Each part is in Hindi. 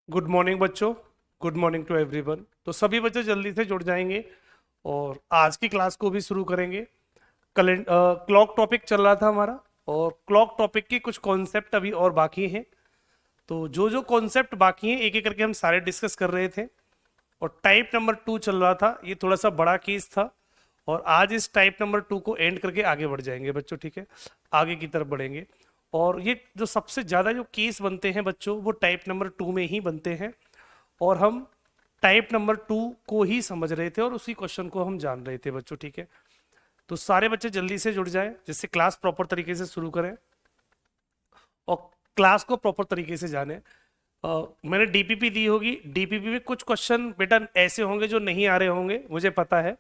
गुड मॉर्निंग बच्चों। Good morning to everyone. तो सभी बच्चे जल्दी से जुड़ जाएंगे और आज की क्लास को भी शुरू करेंगे। क्लॉक टॉपिक चल रहा था हमारा और क्लॉक टॉपिक के कुछ कॉन्सेप्ट अभी और बाकी हैं। तो जो जो कॉन्सेप्ट बाकी हैं एक एक करके हम सारे डिस्कस कर रहे थे। और टाइप नंबर 2 चल रहा था, ये थोड़ा सा बड़ा केस था और आज इस टाइप नंबर 2 को एंड करके आगे बढ़ जाएंगे बच्चों, ठीक है। आगे की तरफ बढ़ेंगे और ये जो सबसे ज़्यादा जो केस बनते हैं बच्चों वो टाइप नंबर 2 में ही बनते हैं और हम टाइप नंबर 2 को ही समझ रहे थे और उसी क्वेश्चन को हम जान रहे थे बच्चों, ठीक है। तो सारे बच्चे जल्दी से जुड़ जाएं जिससे क्लास प्रॉपर तरीके से शुरू करें और क्लास को प्रॉपर तरीके से जाने। मैंने डीपीपी दी होगी, डीपीपी में कुछ क्वेश्चन बेटा ऐसे होंगे जो नहीं आ रहे होंगे, मुझे पता है।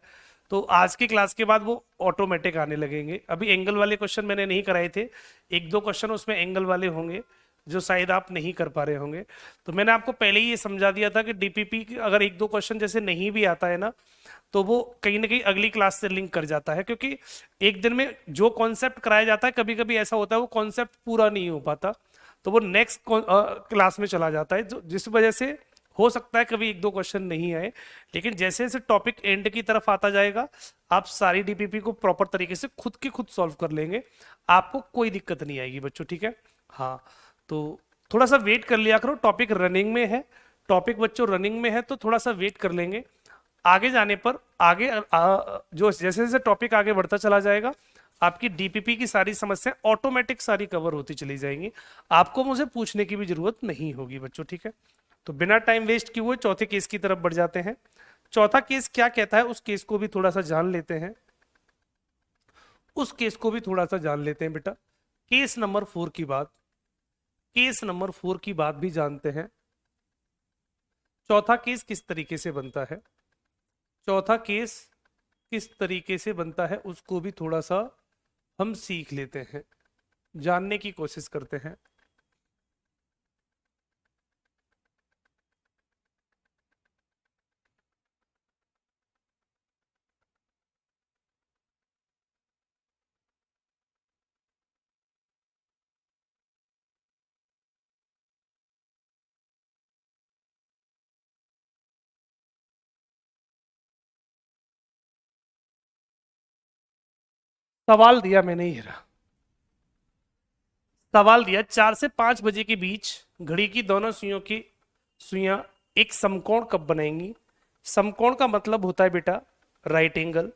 तो आज की क्लास के बाद वो ऑटोमेटिक आने लगेंगे। अभी एंगल वाले क्वेश्चन मैंने नहीं कराए थे, एक दो क्वेश्चन उसमें एंगल वाले होंगे जो शायद आप नहीं कर पा रहे होंगे। तो मैंने आपको पहले ही ये समझा दिया था कि डीपीपी अगर एक दो क्वेश्चन जैसे नहीं भी आता है ना, तो वो कहीं ना कहीं अगली क्लास से लिंक कर जाता है, क्योंकि एक दिन में जो कॉन्सेप्ट कराया जाता है कभी कभी ऐसा होता है वो कॉन्सेप्ट पूरा नहीं हो पाता, तो वो नेक्स्ट क्लास में चला जाता है, जिस वजह से हो सकता है कभी एक दो क्वेश्चन नहीं आए। लेकिन जैसे जैसे टॉपिक एंड की तरफ आता जाएगा आप सारी डीपीपी को प्रॉपर तरीके से खुद की खुद सॉल्व कर लेंगे, आपको कोई दिक्कत नहीं आएगी बच्चों, ठीक है। हाँ, तो थोड़ा सा वेट कर लिया करो, टॉपिक रनिंग में है, टॉपिक बच्चों रनिंग में है तो थोड़ा सा वेट कर लेंगे। आगे जाने पर आगे जो जैसे जैसे टॉपिक आगे बढ़ता चला जाएगा आपकी डीपीपी की सारी समस्याएं ऑटोमेटिक सारी कवर होती चली जाएंगी, आपको मुझे पूछने की भी जरूरत नहीं होगी बच्चों, ठीक है। तो बिना टाइम वेस्ट किए हुए चौथे केस की तरफ बढ़ जाते हैं। चौथा केस क्या कहता है उस केस को भी थोड़ा सा जान लेते हैं, उस केस को भी थोड़ा सा जान लेते हैं बेटा। केस नंबर 4 की बात, केस नंबर 4 की बात भी जानते हैं। चौथा केस किस तरीके से बनता है, चौथा केस किस तरीके से बनता है उसको भी थोड़ा सा हम सीख लेते हैं, जानने की कोशिश करते हैं। सवाल दिया मैंने, ये रहा सवाल दिया। 4 से 5 बजे के बीच घड़ी की दोनों सुइयों की सुइयां एक समकोण कब बनाएंगी। समकोण का मतलब होता है बेटा राइट एंगल,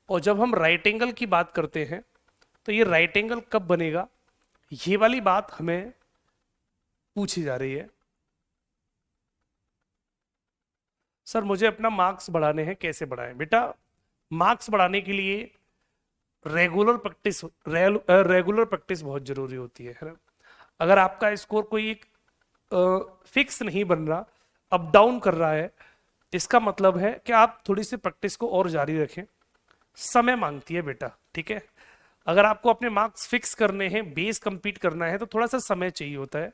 और जब हम राइट एंगल की बात करते हैं तो ये राइट एंगल कब बनेगा, ये वाली बात हमें पूछी जा रही है। सर मुझे अपना मार्क्स बढ़ाने हैं, कैसे बढ़ाएं बेटा। मार्क्स बढ़ाने के लिए रेगुलर प्रैक्टिस, रेगुलर प्रैक्टिस बहुत जरूरी होती है ना। अगर आपका स्कोर कोई एक फिक्स नहीं बन रहा, अप डाउन कर रहा है, इसका मतलब है कि आप थोड़ी सी प्रैक्टिस को और जारी रखें। समय मांगती है बेटा, ठीक है। अगर आपको अपने मार्क्स फिक्स करने हैं, बेस कंप्लीट करना है तो थोड़ा सा समय चाहिए होता है।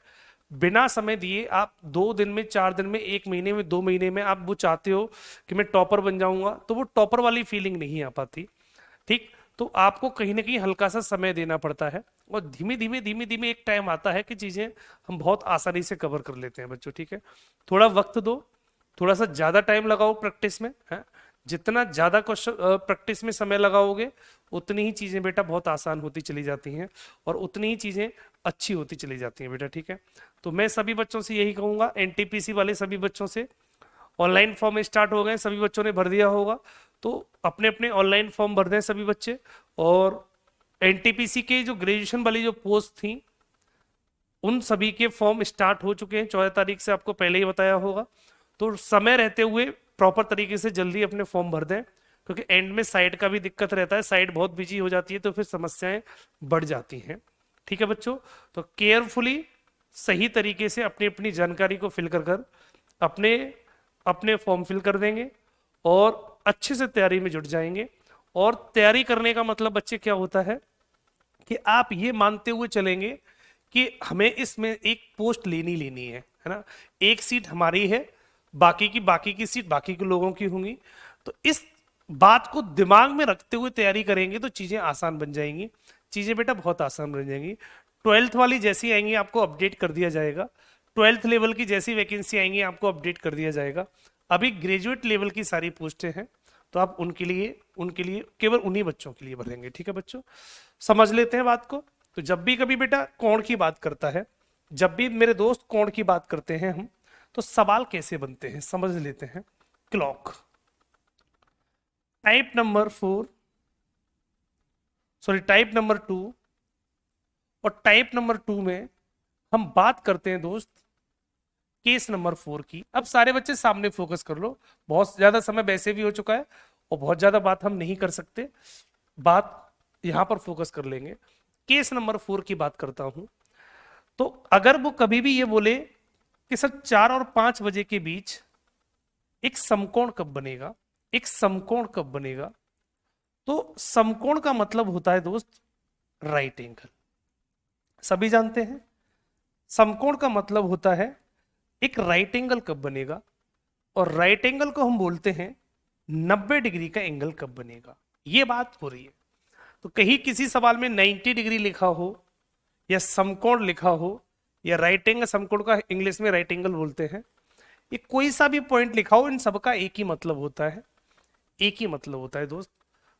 बिना समय दिए आप 2 दिन में, 4 दिन में, 1 महीने में, 2 महीने में आप वो चाहते हो कि मैं टॉपर बन जाऊंगा, तो वो टॉपर वाली फीलिंग नहीं आ पाती, ठीक। तो आपको कहीं ना कहीं हल्का सा समय देना पड़ता है और धीमे धीमे धीमे धीमे एक टाइम आता है कि चीजें हम बहुत आसानी से कवर कर लेते हैं बच्चों, ठीक है। थोड़ा वक्त दो, थोड़ा सा ज्यादा टाइम लगाओ प्रैक्टिस में, है। जितना ज्यादा क्वेश्चन प्रैक्टिस में समय लगाओगे उतनी ही चीजें बेटा बहुत आसान होती चली जाती हैं और उतनी ही चीजें अच्छी होती चली जाती हैं बेटा, ठीक है। तो मैं सभी बच्चों से यही कहूंगा, एनटीपीसी वाले सभी बच्चों से, ऑनलाइन फॉर्म स्टार्ट हो गए, सभी बच्चों ने भर दिया होगा, तो अपने अपने ऑनलाइन फॉर्म भर दें सभी बच्चे। और एनटीपीसी के जो ग्रेजुएशन वाली जो पोस्ट थी उन सभी के फॉर्म स्टार्ट हो चुके हैं 14 तारीख से, आपको पहले ही बताया होगा। तो समय रहते हुए प्रॉपर तरीके से जल्दी अपने फॉर्म भर दें, क्योंकि एंड में साइट का भी दिक्कत रहता है, साइट बहुत बिजी हो जाती है तो फिर समस्याएं बढ़ जाती हैं, ठीक है बच्चों। तो केयरफुली सही तरीके से अपनी अपनी जानकारी को फिल कर कर अपने अपने फॉर्म फिल कर देंगे और अच्छे से तैयारी में जुट जाएंगे। और तैयारी करने का मतलब बच्चे क्या होता है कि आप ये मानते हुए चलेंगे कि हमें इसमें एक पोस्ट लेनी लेनी है ना, एक सीट हमारी है, बाकी की सीट बाकी के लोगों की होंगी। तो इस बात को दिमाग में रखते हुए तैयारी करेंगे तो चीजें आसान बन जाएंगी, चीजें बेटा बहुत आसान बन जाएंगी। 12th वाली जैसी आएंगी आपको अपडेट कर दिया जाएगा, ट्वेल्थ लेवल की जैसी वैकेंसी आएंगी आपको अपडेट कर दिया जाएगा। अभी ग्रेजुएट लेवल की सारी पोस्टें हैं, तो आप उनके लिए केवल उन्हीं बच्चों के लिए भरेंगे। ठीक है बच्चों, समझ लेते हैं बात को। तो जब भी कभी बेटा कोण की बात करता है, जब भी मेरे दोस्त कोण की बात करते हैं हम, तो सवाल कैसे बनते हैं समझ लेते हैं। Clock type number 4, sorry type number 2, और टाइप नंबर 2 में हम बात करते हैं दोस्त केस नंबर 4 की। अब सारे बच्चे सामने फोकस कर लो, बहुत ज्यादा समय वैसे भी हो चुका है और बहुत ज्यादा बात हम नहीं कर सकते, बात यहां पर फोकस कर लेंगे। केस नंबर 4 की बात करता हूं। तो अगर वो कभी भी ये बोले कि सर 4 और 5 बजे के बीच एक समकोण कब बनेगा, एक समकोण कब बनेगा, तो समकोण का मतलब होता है दोस्त राइट एंगल। सभी जानते हैं समकोण का मतलब होता है एक राइट एंगल कब बनेगा, और राइट एंगल को हम बोलते हैं 90 डिग्री का एंगल कब बनेगा, ये बात हो रही है। तो कहीं किसी सवाल में 90 डिग्री लिखा हो या समकोण लिखा हो या राइट एंगल, समकोण का इंग्लिश में राइट एंगल बोलते हैं, ये कोई सा भी पॉइंट लिखा हो, इन सबका एक ही मतलब होता है, एक ही मतलब होता है दोस्त।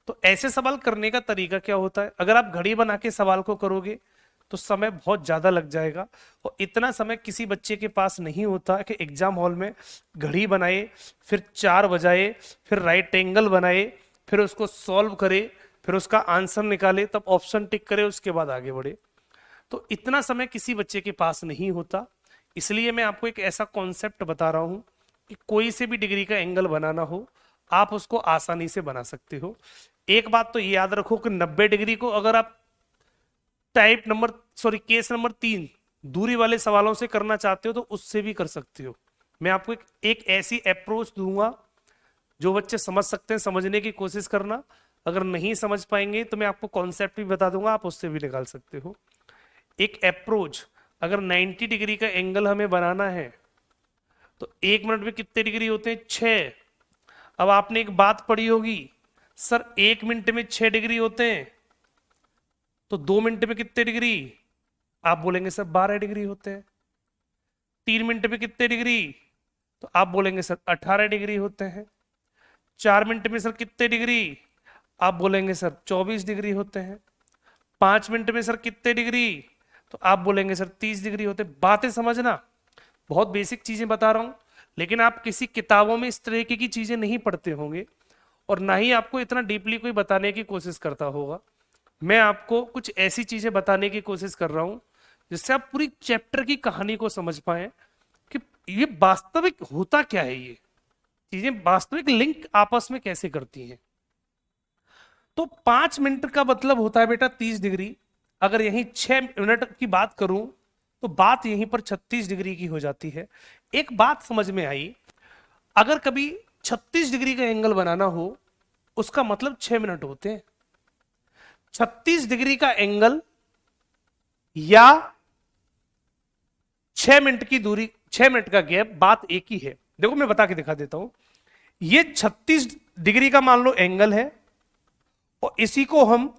तो ऐसे सवाल करने का तरीका क्या होता है, अगर आप घड़ी बना के सवाल को करोगे तो समय बहुत ज्यादा लग जाएगा, और इतना समय किसी बच्चे के पास नहीं होता कि एग्जाम हॉल में घड़ी बनाए, फिर 4 बजाए, फिर राइट एंगल बनाए, फिर उसको सॉल्व करे, फिर उसका आंसर निकाले, तब ऑप्शन टिक करे, उसके बाद आगे बढ़े। तो इतना समय किसी बच्चे के पास नहीं होता। इसलिए मैं आपको एक ऐसा कॉन्सेप्ट बता रहा हूं कि कोई से भी डिग्री का एंगल बनाना हो आप उसको आसानी से बना सकते हो। एक बात तो याद रखो कि 90 डिग्री को अगर आप केस नंबर 3 दूरी वाले सवालों से करना चाहते हो तो उससे भी कर सकते हो। मैं आपको एक ऐसी अप्रोच दूंगा जो बच्चे समझ सकते हैं, समझने की कोशिश करना। अगर नहीं समझ पाएंगे तो मैं आपको कॉन्सेप्ट भी बता दूंगा, आप उससे भी निकाल सकते हो। एक अप्रोच, अगर 90 डिग्री का एंगल हमें बनाना है तो 1 मिनट में कितने डिग्री होते हैं, 6। अब आपने एक बात पढ़ी होगी, सर 1 मिनट में 6 डिग्री होते हैं, तो 2 मिनट में कितने डिग्री, आप बोलेंगे सर 12 डिग्री होते हैं। 3 मिनट में कितने डिग्री, तो आप बोलेंगे सर 18 डिग्री होते हैं। 4 मिनट में सर कितने डिग्री, आप बोलेंगे सर 24 डिग्री होते हैं। 5 मिनट में सर कितने डिग्री, तो आप बोलेंगे सर 30 डिग्री होते हैं। बातें समझना, बहुत बेसिक चीजें बता रहा हूं, लेकिन आप किसी किताबों में इस तरह की चीजें नहीं पढ़ते होंगे और ना ही आपको इतना डीपली कोई बताने की कोशिश करता होगा। मैं आपको कुछ ऐसी चीजें बताने की कोशिश कर रहा हूं जिससे आप पूरी चैप्टर की कहानी को समझ पाए कि ये वास्तविक होता क्या है, ये चीजें वास्तविक लिंक आपस में कैसे करती हैं। तो 5 मिनट का मतलब होता है बेटा 30 डिग्री। अगर यहीं 6 मिनट की बात करूं तो बात यहीं पर 36 डिग्री की हो जाती है। एक बात समझ में आई, अगर कभी 36 डिग्री का एंगल बनाना हो उसका मतलब 6 मिनट होते हैं। 36 डिग्री का एंगल या 6 मिनट की दूरी, 6 मिनट का गैप, बात एक ही है। देखो मैं बता के दिखा देता हूं, ये 36 डिग्री का मान लो एंगल है और इसी को हम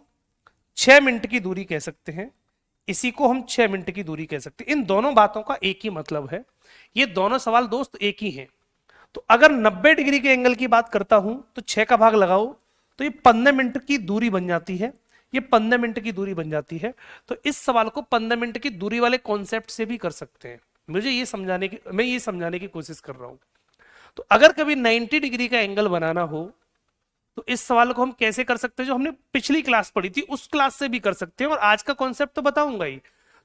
6 मिनट की दूरी कह सकते हैं, इसी को हम 6 मिनट की दूरी कह सकते हैं। इन दोनों बातों का एक ही मतलब है, ये दोनों सवाल दोस्त एक ही हैं। तो अगर 90 डिग्री के एंगल की बात करता हूं तो 6 का भाग लगाओ तो ये 15 मिनट की दूरी बन जाती है, ये 15 मिनट की दूरी बन जाती है। तो इस सवाल को 15 मिनट की दूरी वाले कॉन्सेप्ट से भी कर सकते हैं। मुझे ये समझाने की, मैं ये समझाने की कोशिश कर रहा हूं। तो अगर कभी 90 डिग्री का एंगल बनाना हो तो इस सवाल को हम कैसे कर सकते हैं, जो हमने पिछली क्लास पढ़ी थी उस क्लास से भी कर सकते हैं, और आज का कॉन्सेप्ट तो बताऊंगा ही।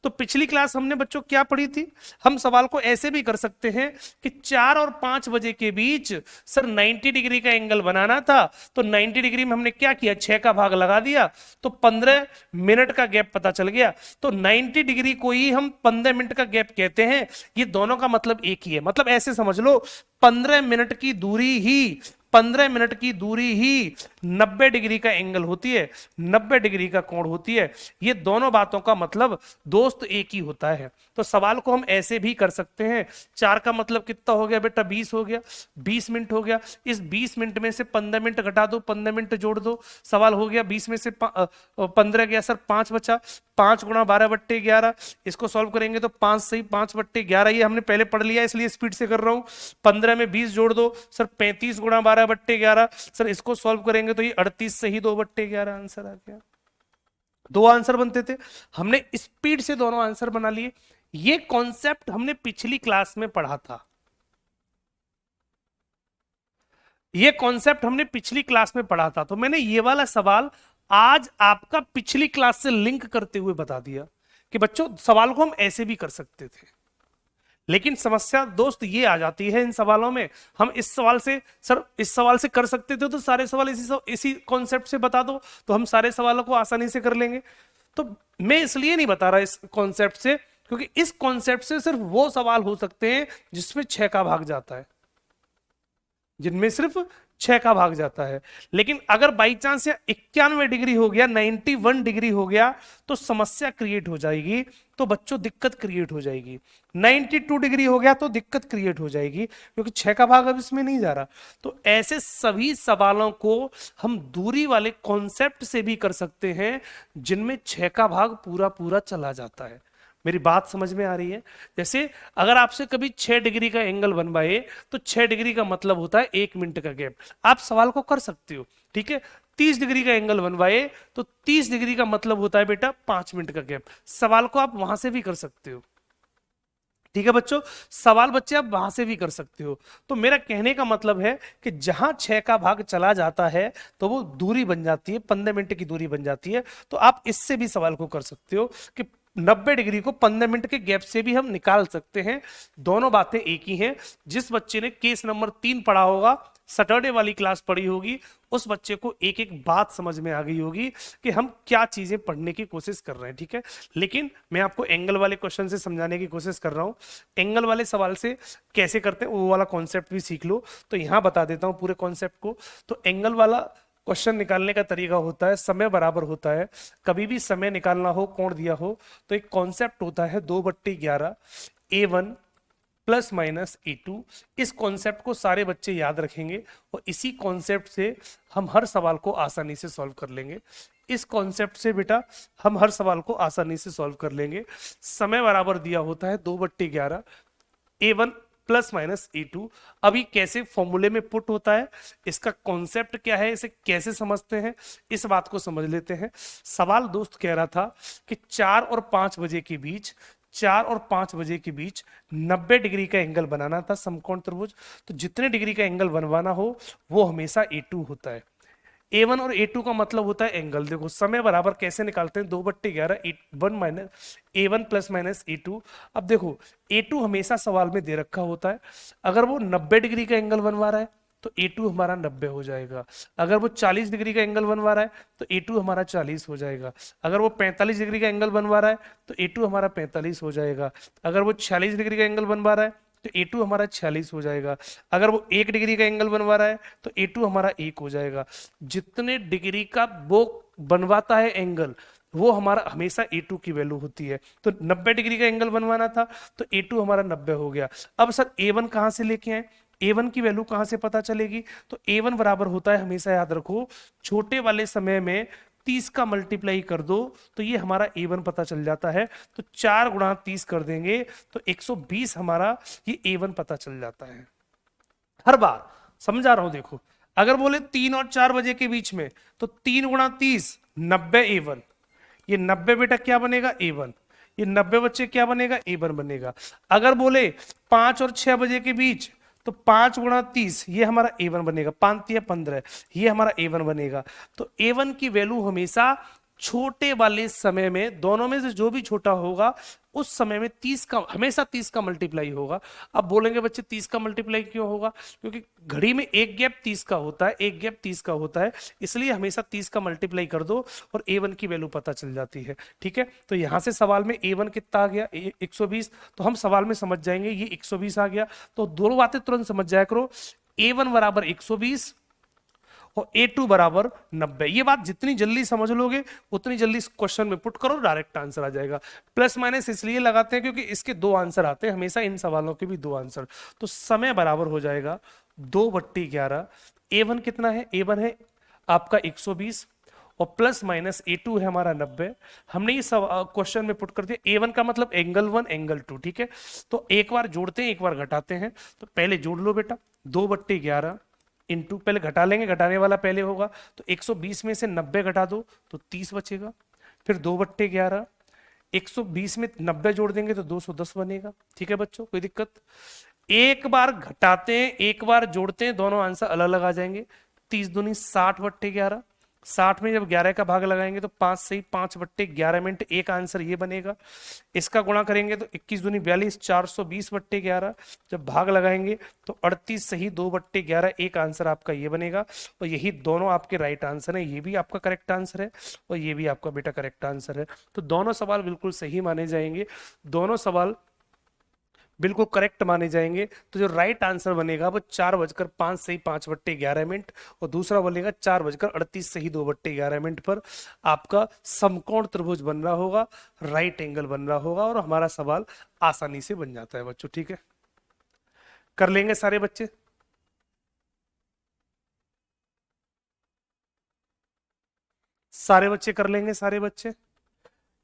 तो पिछली क्लास हमने बच्चों क्या पढ़ी थी, हम सवाल को ऐसे भी कर सकते हैं कि 4 और 5 बजे के बीच सर 90 डिग्री का एंगल बनाना था, तो 90 डिग्री में हमने क्या किया, 6 का भाग लगा दिया तो 15 मिनट का गैप पता चल गया। तो 90 डिग्री को ही हम 15 मिनट का गैप कहते हैं। ये दोनों का मतलब एक ही है, मतलब ऐसे समझ लो 15 मिनट की दूरी ही 15 मिनट की दूरी ही 90 डिग्री का एंगल होती है, 90 डिग्री का कोण होती है। ये दोनों बातों का मतलब दोस्त एक ही होता है। तो सवाल को हम ऐसे भी कर सकते हैं, 4 का मतलब कितना हो गया बेटा, 20 हो गया, 20 मिनट हो गया। इस 20 मिनट में से 15 मिनट घटा दो, 15 मिनट जोड़ दो, सवाल हो गया 20 में से 15 गया सर 5 बचा, 5 गुणा 12/11, इसको सॉल्व करेंगे तो 5 सही 5/11, ये हमने पहले पढ़ लिया इसलिए स्पीड से कर रहा हूं। 15 में 20 जोड़ दो सर, 35 गुणा 12/11, सर इसको सॉल्व करेंगे तो ये 38 सही 2/11 आंसर आ गया। दो आंसर बनते थे, हमने स्पीड से दोनों आंसर बना लिए। ये कॉन्सेप्ट हमने पिछली क्लास में पढ़ा था, ये कॉन्सेप्ट हमने पिछली क्लास में पढ़ा था, तो मैंने ये वाला सवाल आज आपका पिछली क्लास से लिंक करते हुए बता दिया कि बच्चों सवाल को हम ऐसे भी कर सकते थे। लेकिन समस्या दोस्त ये आ जाती है इन सवालों में, हम इस सवाल से सर इस सवाल से कर सकते थे तो सारे सवाल इसी कॉन्सेप्ट से बता दो तो हम सारे सवालों को आसानी से कर लेंगे। तो मैं इसलिए नहीं बता रहा इस कॉन्सेप्ट से, क्योंकि इस कॉन्सेप्ट से सिर्फ वो सवाल हो सकते हैं जिसमें 6 का भाग जाता है, जिनमें सिर्फ 6 का भाग जाता है। लेकिन अगर बाई चांस या 91 डिग्री हो गया, 91 डिग्री हो गया तो समस्या क्रिएट हो जाएगी, तो बच्चों दिक्कत क्रिएट हो जाएगी। 92 डिग्री हो गया तो दिक्कत क्रिएट हो जाएगी, क्योंकि 6 का भाग अब इसमें नहीं जा रहा। तो ऐसे सभी सवालों को हम दूरी वाले कॉन्सेप्ट से भी कर सकते हैं जिनमें 6 का भाग पूरा पूरा चला जाता है। मेरी बात समझ में आ रही है? जैसे अगर आपसे कभी 6 डिग्री का एंगल बनवाए तो 6 डिग्री का मतलब होता है 1 मिनट का गैप, आप सवाल को कर सकते हो, ठीक है। 30 डिग्री का एंगल बनवाए तो 30 डिग्री का मतलब होता है बेटा 5 मिनट का गैप, सवाल को आप वहां से भी कर सकते हो, ठीक है बच्चों। सवाल बच्चे आप वहां से भी कर सकते हो। तो मेरा कहने का मतलब है कि जहां 6 का भाग चला जाता है तो वो दूरी बन जाती है, 15 मिनट की दूरी बन जाती है। तो आप इससे भी सवाल को कर सकते हो कि 90 डिग्री को 15 मिनट के गैप से भी हम निकाल सकते हैं। दोनों बातें एक ही हैं। जिस बच्चे ने केस नंबर 3 पढ़ा होगा, सैटरडे वाली क्लास पढ़ी होगी, उस बच्चे को एक एक बात समझ में आ गई होगी कि हम क्या चीजें पढ़ने की कोशिश कर रहे हैं, ठीक है। लेकिन मैं आपको एंगल वाले क्वेश्चन से समझाने की कोशिश कर रहा हूं। एंगल वाले सवाल से कैसे करते हैं वो वाला कॉन्सेप्ट भी सीख लो। तो यहां बता देता हूं पूरे कॉन्सेप्ट को। तो एंगल वाला क्वेश्चन निकालने का तरीका होता है, समय बराबर होता है। कभी भी समय निकालना हो, कोण दिया हो, तो एक कॉन्सेप्ट होता है 2/11 A1 प्लस माइनस A2। इस कॉन्सेप्ट को सारे बच्चे याद रखेंगे और इसी कॉन्सेप्ट से हम हर सवाल को आसानी से सॉल्व कर लेंगे। इस कॉन्सेप्ट से बेटा हम हर सवाल को आसानी से सॉल्व कर लेंगे। समय बराबर दिया होता है 2/11 A1 प्लस माइनस A2। अभी कैसे फॉर्मूले में पुट होता है, इसका कॉन्सेप्ट क्या है, इसे कैसे समझते हैं, इस बात को समझ लेते हैं। सवाल दोस्त कह रहा था कि 4 और 5 बजे के बीच 4 और 5 बजे के बीच 90 डिग्री का एंगल बनाना था समकोण त्रिभुज। तो जितने डिग्री का एंगल बनवाना हो वो हमेशा A2 होता है। A1 और A2 का मतलब होता है एंगल। देखो समय बराबर कैसे निकालते हैं, 2/11 A1 minus A1 plus minus A2। अब देखो A2 हमेशा सवाल में दे रखा होता है। अगर वो 90 डिग्री का एंगल बनवा रहा है तो A2 हमारा 90 हो जाएगा। अगर वो 40 डिग्री का एंगल बनवा रहा है तो A2 हमारा 40 हो जाएगा। अगर वो 45 डिग्री का एंगल बनवा रहा है तो A2 हमारा 45 हो जाएगा। अगर वो 46 डिग्री का एंगल बनवा रहा है तो A2 हमारा 46 हो जाएगा। अगर वो 1 डिग्री का एंगल बनवा रहा है तो A2 हमारा 1 हो जाएगा। जितने डिग्री का वो बनवाता है एंगल वो हमारा हमेशा A2 की वैल्यू होती है। तो 90 डिग्री का एंगल बनवाना था तो A2 हमारा 90 हो गया। अब सर A1 कहां से लेके आए, A1 की वैल्यू कहां से पता चलेगी? तो A1 बराबर होता है, हमेशा याद रखो, छोटे वाले समय में 30 का मल्टीप्लाई कर दो तो ये हमारा A1 पता चल जाता है। तो 4 गुणा 30 कर देंगे तो 120 हमारा ये A1 पता चल जाता है। हर बार समझा रहा हूं, देखो अगर बोले 3 और 4 बजे के बीच में तो 3 गुणा 30 90 A1। ये 90 बेटा क्या बनेगा A1, ये 90 बच्चे क्या बनेगा A1 बनेगा। अगर बोले 5 और 6 बजे के बीच तो 5 गुणा 30 ये हमारा A1 बनेगा, 5 या 15 ये हमारा A1 बनेगा। तो A1 की वैल्यू हमेशा छोटे वाले समय में दोनों में से जो भी छोटा होगा उस समय में 30 का हमेशा 30 का मल्टीप्लाई होगा। अब बोलेंगे बच्चे 30 का मल्टीप्लाई क्यों होगा? क्योंकि घड़ी में एक गैप 30 का होता है, एक गैप 30 का होता है, इसलिए हमेशा 30 का मल्टीप्लाई कर दो और A1 की वैल्यू पता चल जाती है, ठीक है। तो यहां से सवाल में A1 कितना आ गया 120, तो हम सवाल में समझ जाएंगे ये 120 आ गया। तो दोनों बातें तुरंत समझ जाया करो, A1 बराबर 120 और A2 बराबर 90। ये बात जितनी जल्दी समझ लोगे उतनी जल्दी क्वेश्चन में पुट करो, डायरेक्ट आंसर आ जाएगा। प्लस माइनस इसलिए लगाते हैं क्योंकि इसके 2 आंसर आते हैं हमेशा, इन सवालों के भी 2 आंसर। तो समय बराबर हो जाएगा 2/11। A1 कितना है? A1 है आपका 120 और प्लस माइनस A2 है हमारा 90। हमने ये सब क्वेश्चन में पुट कर दिया। A1 का मतलब एंगल 1 एंगल 2, ठीक है। तो एक बार जोड़ते हैं एक बार घटाते हैं। तो पहले जोड़ लो बेटा, 2/11 इंटू, पहले घटा लेंगे, घटाने वाला पहले होगा। तो 120 में से 90 घटा दो तो 30 बचेगा। फिर 2/11, 120 में 90 जोड़ देंगे तो 210 बनेगा। ठीक है बच्चों, कोई दिक्कत? एक बार घटाते हैं एक बार जोड़ते हैं, दोनों आंसर अलग अलग आ जाएंगे। 30 दूनी 60/11, 60 में जब 11 का भाग लगाएंगे तो 5 सही 5/11 मिनट, एक आंसर ये बनेगा। इसका गुणा करेंगे तो 21 दूनी 42, 420/11, जब भाग लगाएंगे तो 38 सही 2/11, एक आंसर आपका ये बनेगा। और यही दोनों आपके राइट आंसर है, ये भी आपका करेक्ट आंसर है और ये भी आपका बेटा करेक्ट आंसर है। तो दोनों सवाल बिल्कुल सही माने जाएंगे, दोनों सवाल बिल्कुल करेक्ट माने जाएंगे। तो जो राइट आंसर बनेगा वो 4:05 सही 5/11 मिनट, और दूसरा बनेगा 4:38 सही 2/11 मिनट पर आपका समकोण त्रिभुज बन रहा होगा, राइट एंगल बन रहा होगा, और हमारा सवाल आसानी से बन जाता है बच्चों। ठीक है, कर लेंगे सारे बच्चे? सारे बच्चे कर लेंगे, सारे बच्चे?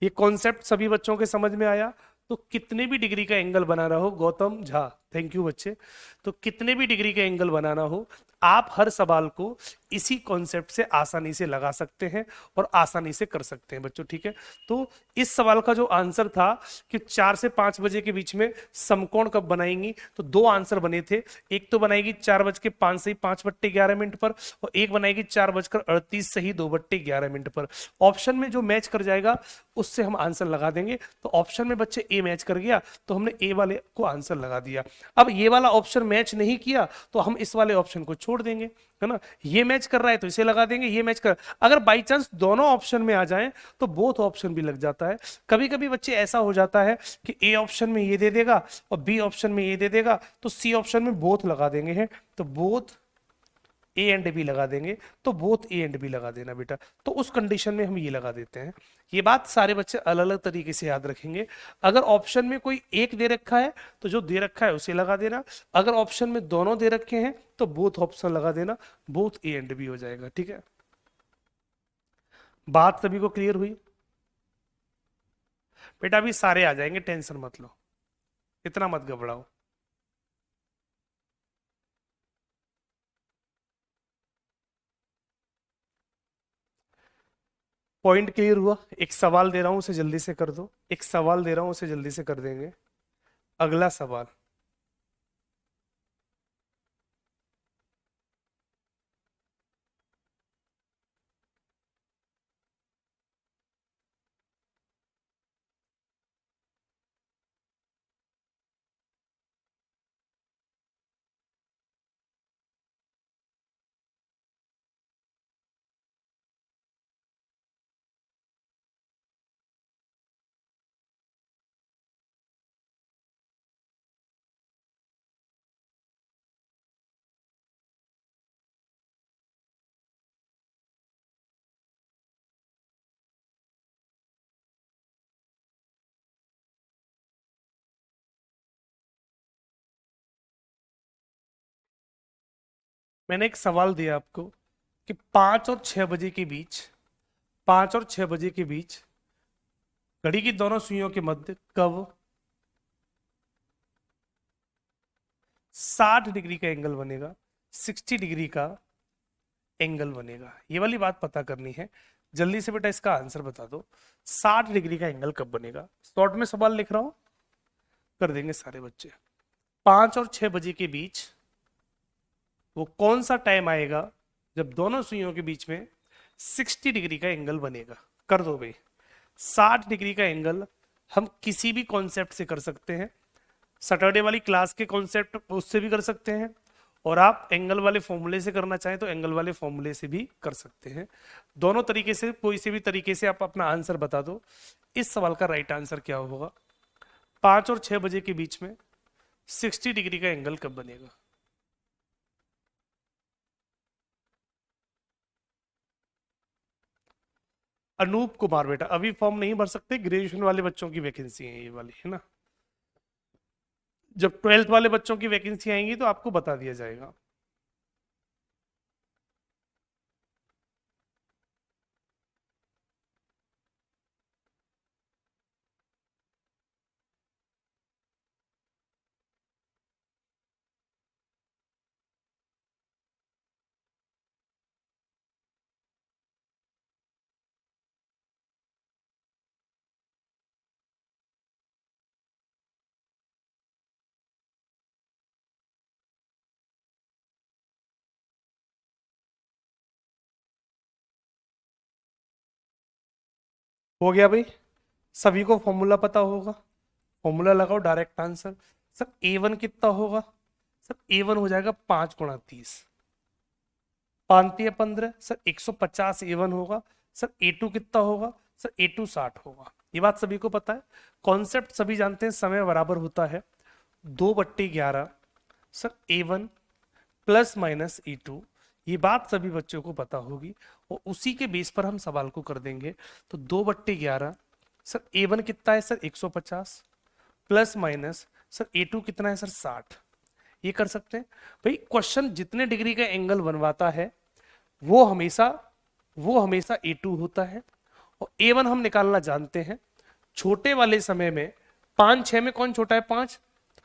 ये कॉन्सेप्ट सभी बच्चों के समझ में आया? तो कितने भी डिग्री का एंगल बनाना हो, गौतम झा, थैंक यू बच्चे। तो कितने भी डिग्री का एंगल बनाना हो, आप हर सवाल को इसी कॉन्सेप्ट से आसानी से लगा सकते हैं और आसानी से कर सकते हैं बच्चों। ठीक है, तो इस सवाल का जो आंसर था कि 4 से 5 बजे के बीच में समकोण कब बनाएंगी, तो दो आंसर बने थे। एक तो बनाएगी 4:05 सही 5/11 मिनट पर, और एक बनाएगी 4:38 सही 2/11 मिनट पर। ऑप्शन में जो मैच कर जाएगा उससे हम आंसर लगा देंगे। तो ऑप्शन में बच्चे ए मैच कर गया तो हमने ए वाले को आंसर लगा दिया। अब ये वाला ऑप्शन मैच नहीं किया तो हम इस वाले ऑप्शन को छोड़ देंगे, है ना। ये मैच कर रहा है तो इसे लगा देंगे, ये मैच कर, अगर बाई चांस दोनों ऑप्शन में आ जाएं तो बोथ ऑप्शन भी लग जाता है। कभी कभी बच्चे ऐसा हो जाता है कि ए ऑप्शन में ये दे देगा और बी ऑप्शन में ये दे देगा, तो सी ऑप्शन में बोथ लगा देंगे, हैं तो बोथ ए एंड बी लगा देंगे। तो बोथ ए एंड बी लगा देना बेटा। तो उस कंडीशन में हम ये लगा देते हैं। ये बात सारे बच्चे अलग अलग तरीके से याद रखेंगे। अगर ऑप्शन में कोई एक दे रखा है तो जो दे रखा है उसे लगा देना। अगर ऑप्शन में दोनों दे रखे हैं तो बोथ ऑप्शन लगा देना, बोथ ए एंड बी हो जाएगा। ठीक है, बात सभी को क्लियर हुई? बेटा अभी सारे आ जाएंगे, टेंशन मत लो, इतना मत घबराओ। पॉइंट क्लियर हुआ? एक सवाल दे रहा हूं उसे जल्दी से कर दो, एक सवाल दे रहा हूं उसे जल्दी से कर देंगे। अगला सवाल, मैंने एक सवाल दिया आपको कि 5 और 6 बजे के बीच, 5 और 6 बजे के बीच घड़ी की दोनों सुइयों के मध्य कब 60 डिग्री का एंगल बनेगा, 60 डिग्री का एंगल बनेगा। ये वाली बात पता करनी है। जल्दी से बेटा इसका आंसर बता दो, 60 डिग्री का एंगल कब बनेगा। शॉर्ट में सवाल लिख रहा हूं, कर देंगे सारे बच्चे। 5 और 6 बजे के बीच वो कौन सा टाइम आएगा जब दोनों सुइयों के बीच में 60 डिग्री का एंगल बनेगा। कर दो भाई। 60 डिग्री का एंगल हम किसी भी कॉन्सेप्ट से कर सकते हैं। सैटरडे वाली क्लास के कॉन्सेप्ट उससे भी कर सकते हैं, और आप एंगल वाले फॉर्मूले से करना चाहें तो एंगल वाले फॉर्मूले से भी कर सकते हैं। दोनों तरीके से, कोई से भी तरीके से आप अपना आंसर बता दो। इस सवाल का राइट आंसर क्या होगा? 5 और 6 बजे के बीच में 60 डिग्री का एंगल कब बनेगा? अनूप कुमार बेटा, अभी फॉर्म नहीं भर सकते, ग्रेजुएशन वाले बच्चों की वैकेंसी है ये वाली, है ना। जब 12th वाले बच्चों की वैकेंसी आएंगी तो आपको बता दिया जाएगा। हो गया भाई, सभी को फॉर्मूला पता होगा, फॉर्मूला लगाओ, डायरेक्ट आंसर। सर A1 कितना होगा? सर A1 हो जाएगा 5 × 30, 5×15, सर 150 A1 होगा। सर A2 कितना होगा? सर A2 60 होगा। ये बात सभी को पता है, कॉन्सेप्ट सभी जानते हैं, समय बराबर होता है 2/11। Sir A1 plus minus A2, ये बात सभी बच्चों को पता होगी और उसी के बेस पर हम सवाल को कर देंगे। तो 2/11, सर A1 कितना है? Sir 150, plus minus sir A2 कितना है? सर 60। ये कर सकते हैं भाई। क्वेश्चन जितने डिग्री का एंगल बनवाता है वो हमेशा A2 होता है। और A1 हम निकालना जानते हैं, छोटे वाले समय में 5 6 में कौन छोटा है? 5,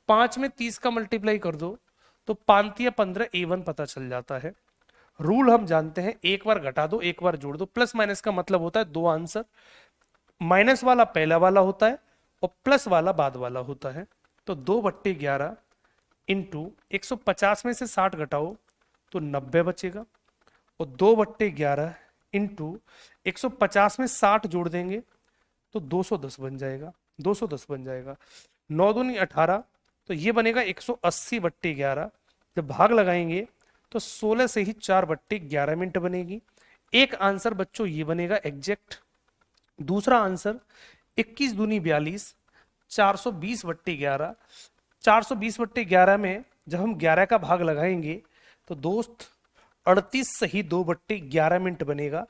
5 में 30 का मल्टीप्लाई कर दो तो 5×15 A1 पता चल जाता है। रूल हम जानते हैं, एक बार घटा दो एक बार जोड़ दो, प्लस माइनस का मतलब होता है दो आंसर, माइनस वाला पहला वाला होता है और प्लस वाला बाद वाला होता है। तो 2/11 इंटू 150 में से 60 घटाओ तो 90 बचेगा, और 2/11 इंटू 150 में 60 जोड़ देंगे तो 210 बन जाएगा, 210 बन जाएगा। 9 दूनी 18, तो ये बनेगा 180/11। जब भाग लगाएंगे तो 16 से ही 4/11 मिनट बनेगी। एक आंसर बच्चों ये बनेगा एग्जैक्ट। दूसरा आंसर 21 दूनी 42, 420/11। 420/11 में जब हम 11 का भाग लगाएंगे तो दोस्त 38 सही 2/11 मिनट बनेगा,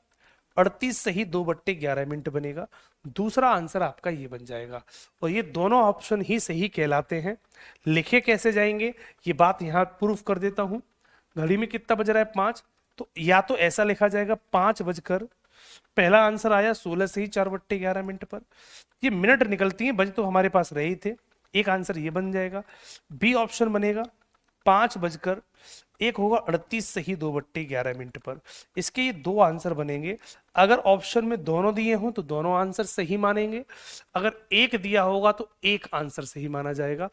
38 सही 2/11 मिनट बनेगा। दूसरा आंसर आपका ये बन जाएगा, और ये दोनों ऑप्शन ही सही कहलाते हैं। लिखे कैसे जाएंगे ये बात यहां प्रूफ कर देता हूं। घड़ी में कितना बज रहा है? 5, तो या तो ऐसा लिखा जाएगा 5 बजकर, पहला आंसर आया 16 से ही 4/11 मिनट पर। ये मिनट निकलती हैं, बज तो हमारे पास रहे ही थे। एक आंसर ये बन जाएगा। बी ऑप्शन बनेगा 5 बजकर, एक होगा 38 सही 2/11 मिनट पर। इसके ये दो आंसर बनेंगे। अगर ऑप्शन में दोनों दिए हों तो दोनों आंसर सही मानेंगे, अगर एक दिया होगा तो एक आंसर सही माना जाएगा।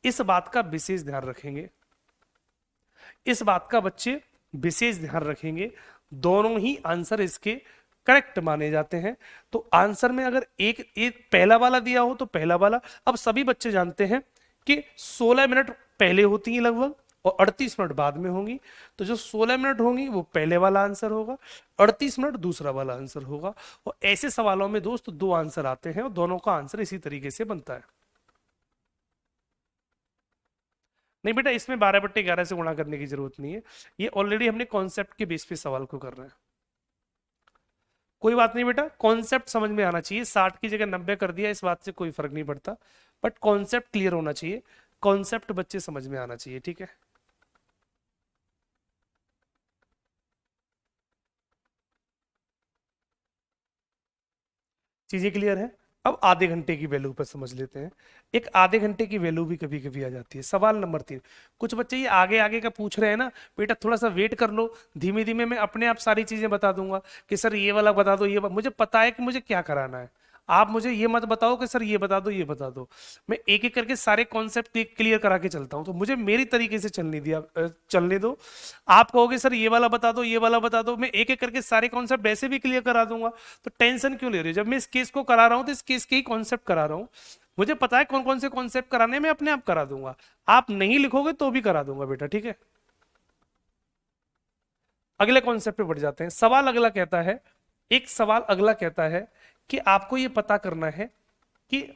इस बात का विशेष ध्यान रखेंगे, इस बात का बच्चे विशेष ध्यान रखेंगे। दोनों ही आंसर इसके करेक्ट माने जाते हैं। तो आंसर में अगर एक एक पहला वाला दिया हो तो पहला वाला। अब सभी बच्चे जानते हैं कि 16 मिनट पहले होती हैं लगभग और 38 मिनट बाद में होंगी, तो जो 16 मिनट होंगी वो पहले वाला आंसर होगा, 38 मिनट दूसरा वाला आंसर होगा। और ऐसे सवालों में दोस्त दो आंसर आते हैं और दोनों का आंसर इसी तरीके से बनता है। नहीं बेटा, इसमें 12/11 से गुणा करने की जरूरत नहीं है, ये ऑलरेडी हमने कॉन्सेप्ट के बेस पे सवाल को कर रहे हैं। कोई बात नहीं बेटा, कॉन्सेप्ट समझ में आना चाहिए। 60 की जगह 90 कर दिया, इस बात से कोई फर्क नहीं पड़ता, बट कॉन्सेप्ट क्लियर होना चाहिए, कॉन्सेप्ट बच्चे समझ में आना चाहिए, ठीक है। चीजें क्लियर है। अब आधे घंटे की वैल्यू पर समझ लेते हैं। एक आधे घंटे की वैल्यू भी कभी कभी आ जाती है। सवाल नंबर 3, कुछ बच्चे ये आगे आगे का पूछ रहे हैं ना, बेटा थोड़ा सा वेट कर लो, धीमे धीमे मैं अपने आप सारी चीजें बता दूंगा कि सर ये वाला बता दो, मुझे पता है कि मुझे क्या कराना है। आप मुझे ये मत बताओ कि सर ये बता दो ये बता दो, मैं एक एक करके सारे कॉन्सेप्ट क्लियर करा के चलता हूँ। तो मुझे मेरी तरीके से चलने दो। आप कहोगे सर ये वाला बता दो ये वाला बता दो, मैं एक एक करके सारे कॉन्सेप्ट वैसे भी क्लियर करा दूंगा। तो टेंशन क्यों ले रहे हो? जब मैं इस केस को करा रहा हूँ तो इस केस के ही कॉन्सेप्ट करा रहा हूँ। मुझे पता है कौन कौन से कॉन्सेप्ट कराने हैं, मैं अपने आप करा दूंगा। आप नहीं लिखोगे तो भी करा दूंगा बेटा, ठीक है। अगले कॉन्सेप्ट पे बढ़ जाते हैं। सवाल अगला कहता है, एक सवाल अगला कहता है कि आपको ये पता करना है कि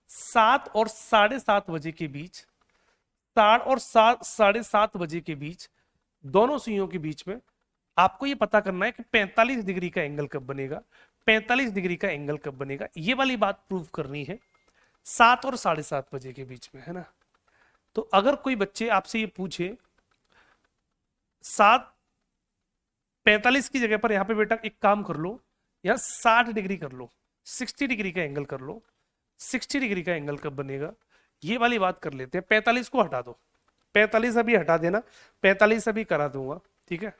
7 और 7:30 बजे के बीच, 7 और 7:30 बजे के बीच, दोनों सुइयों के बीच में आपको ये पता करना है कि 45 डिग्री का एंगल कब बनेगा। 45 डिग्री का एंगल कब बनेगा, ये वाली बात प्रूव करनी है 7 और 7:30 बजे के बीच में, है ना। तो अगर कोई बच्चे आपसे ये पूछे 7:45 की जगह पर यहां पे बेटा एक काम कर लो, यहां 60 डिग्री कर लो, 60 डिग्री का एंगल कर लो। 60 डिग्री का एंगल कब बनेगा, ये वाली बात कर लेते हैं। 45 को हटा दो, 45 अभी हटा देना, 45 अभी करा दूंगा, ठीक है।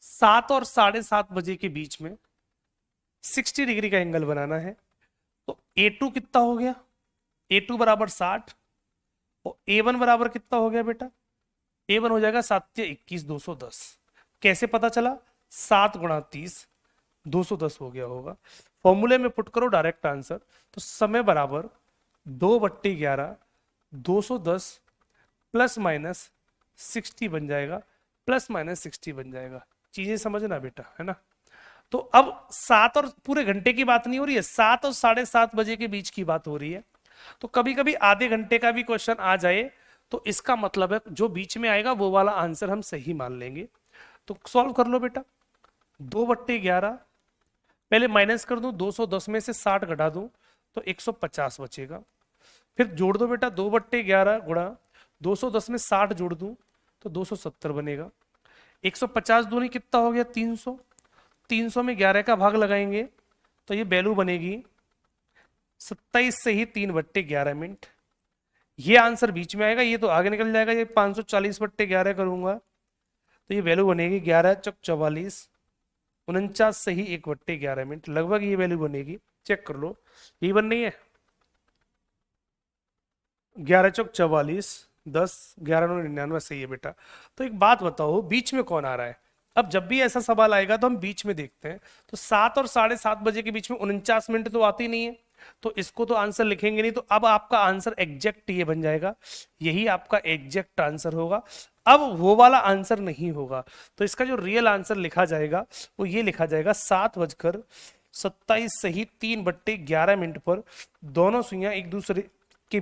7 और 7:30 बजे के बीच में 60 डिग्री का एंगल बनाना है। तो A2 कितना हो गया? A2 बराबर 60, और A1 बराबर कितना हो गया बेटा? A1 हो जाएगा 7 × 21 210। कैसे पता चला? 7 × 30, 210 हो गया होगा। फॉर्मूले में पुट करो डायरेक्ट आंसर, तो समय बराबर 2/11 210 प्लस माइनस 60 बन जाएगा, प्लस माइनस 60 बन जाएगा। चीजें समझना बेटा, है ना। तो अब 7 और पूरे घंटे की बात नहीं हो रही है, 7 और 7:30 बजे के बीच की बात हो रही है। तो कभी कभी आधे घंटे का भी क्वेश्चन आ जाए तो इसका मतलब है जो बीच में आएगा वो वाला आंसर हम सही मान लेंगे। तो सॉल्व कर लो बेटा। 2/11, पहले माइनस कर दूं, 210 में से 60 घटा दूं तो 150 बचेगा। फिर जोड़ दो बेटा, 2/11 गुणा 210 में 60 जोड़ दूं तो 270 बनेगा। 150 दूनी कितना हो गया, 300। 300 में 11 का भाग लगाएंगे तो ये वैल्यू बनेगी 27 से ही 3/11 मिनट। ये आंसर बीच में आएगा, ये तो आगे निकल जाएगा। ये 540/11 करूंगा तो ये वैल्यू बनेगी 11 चौक 44, 49 से ही 1/11 मिनट, लगभग ये वैल्यू बनेगी। चेक कर लो, यही बन रही है। 11 चौक 44, 10, 11×9 सही है बेटा। तो एक बात बताओ, बीच में कौन आ रहा है? अब जब भी ऐसा सवाल आएगा तो हम बीच में देखते हैं। तो 7 और 7:30 बजे के बीच में 49 मिनट तो आती नहीं है, तो इसको तो आंसर लिखेंगे नहीं। तो अब आपका आंसर एग्जैक्ट ये बन जाएगा, यही आपका एग्जैक्ट आंसर होगा। अब वो वाला आंसर नहीं होगा, तो इसका जो रियल आंसर लिखा जाएगा वो ये लिखा जाएगा, 7:27 से ही 3/11 मिनट पर दोनों सुइयां एक दूसरे के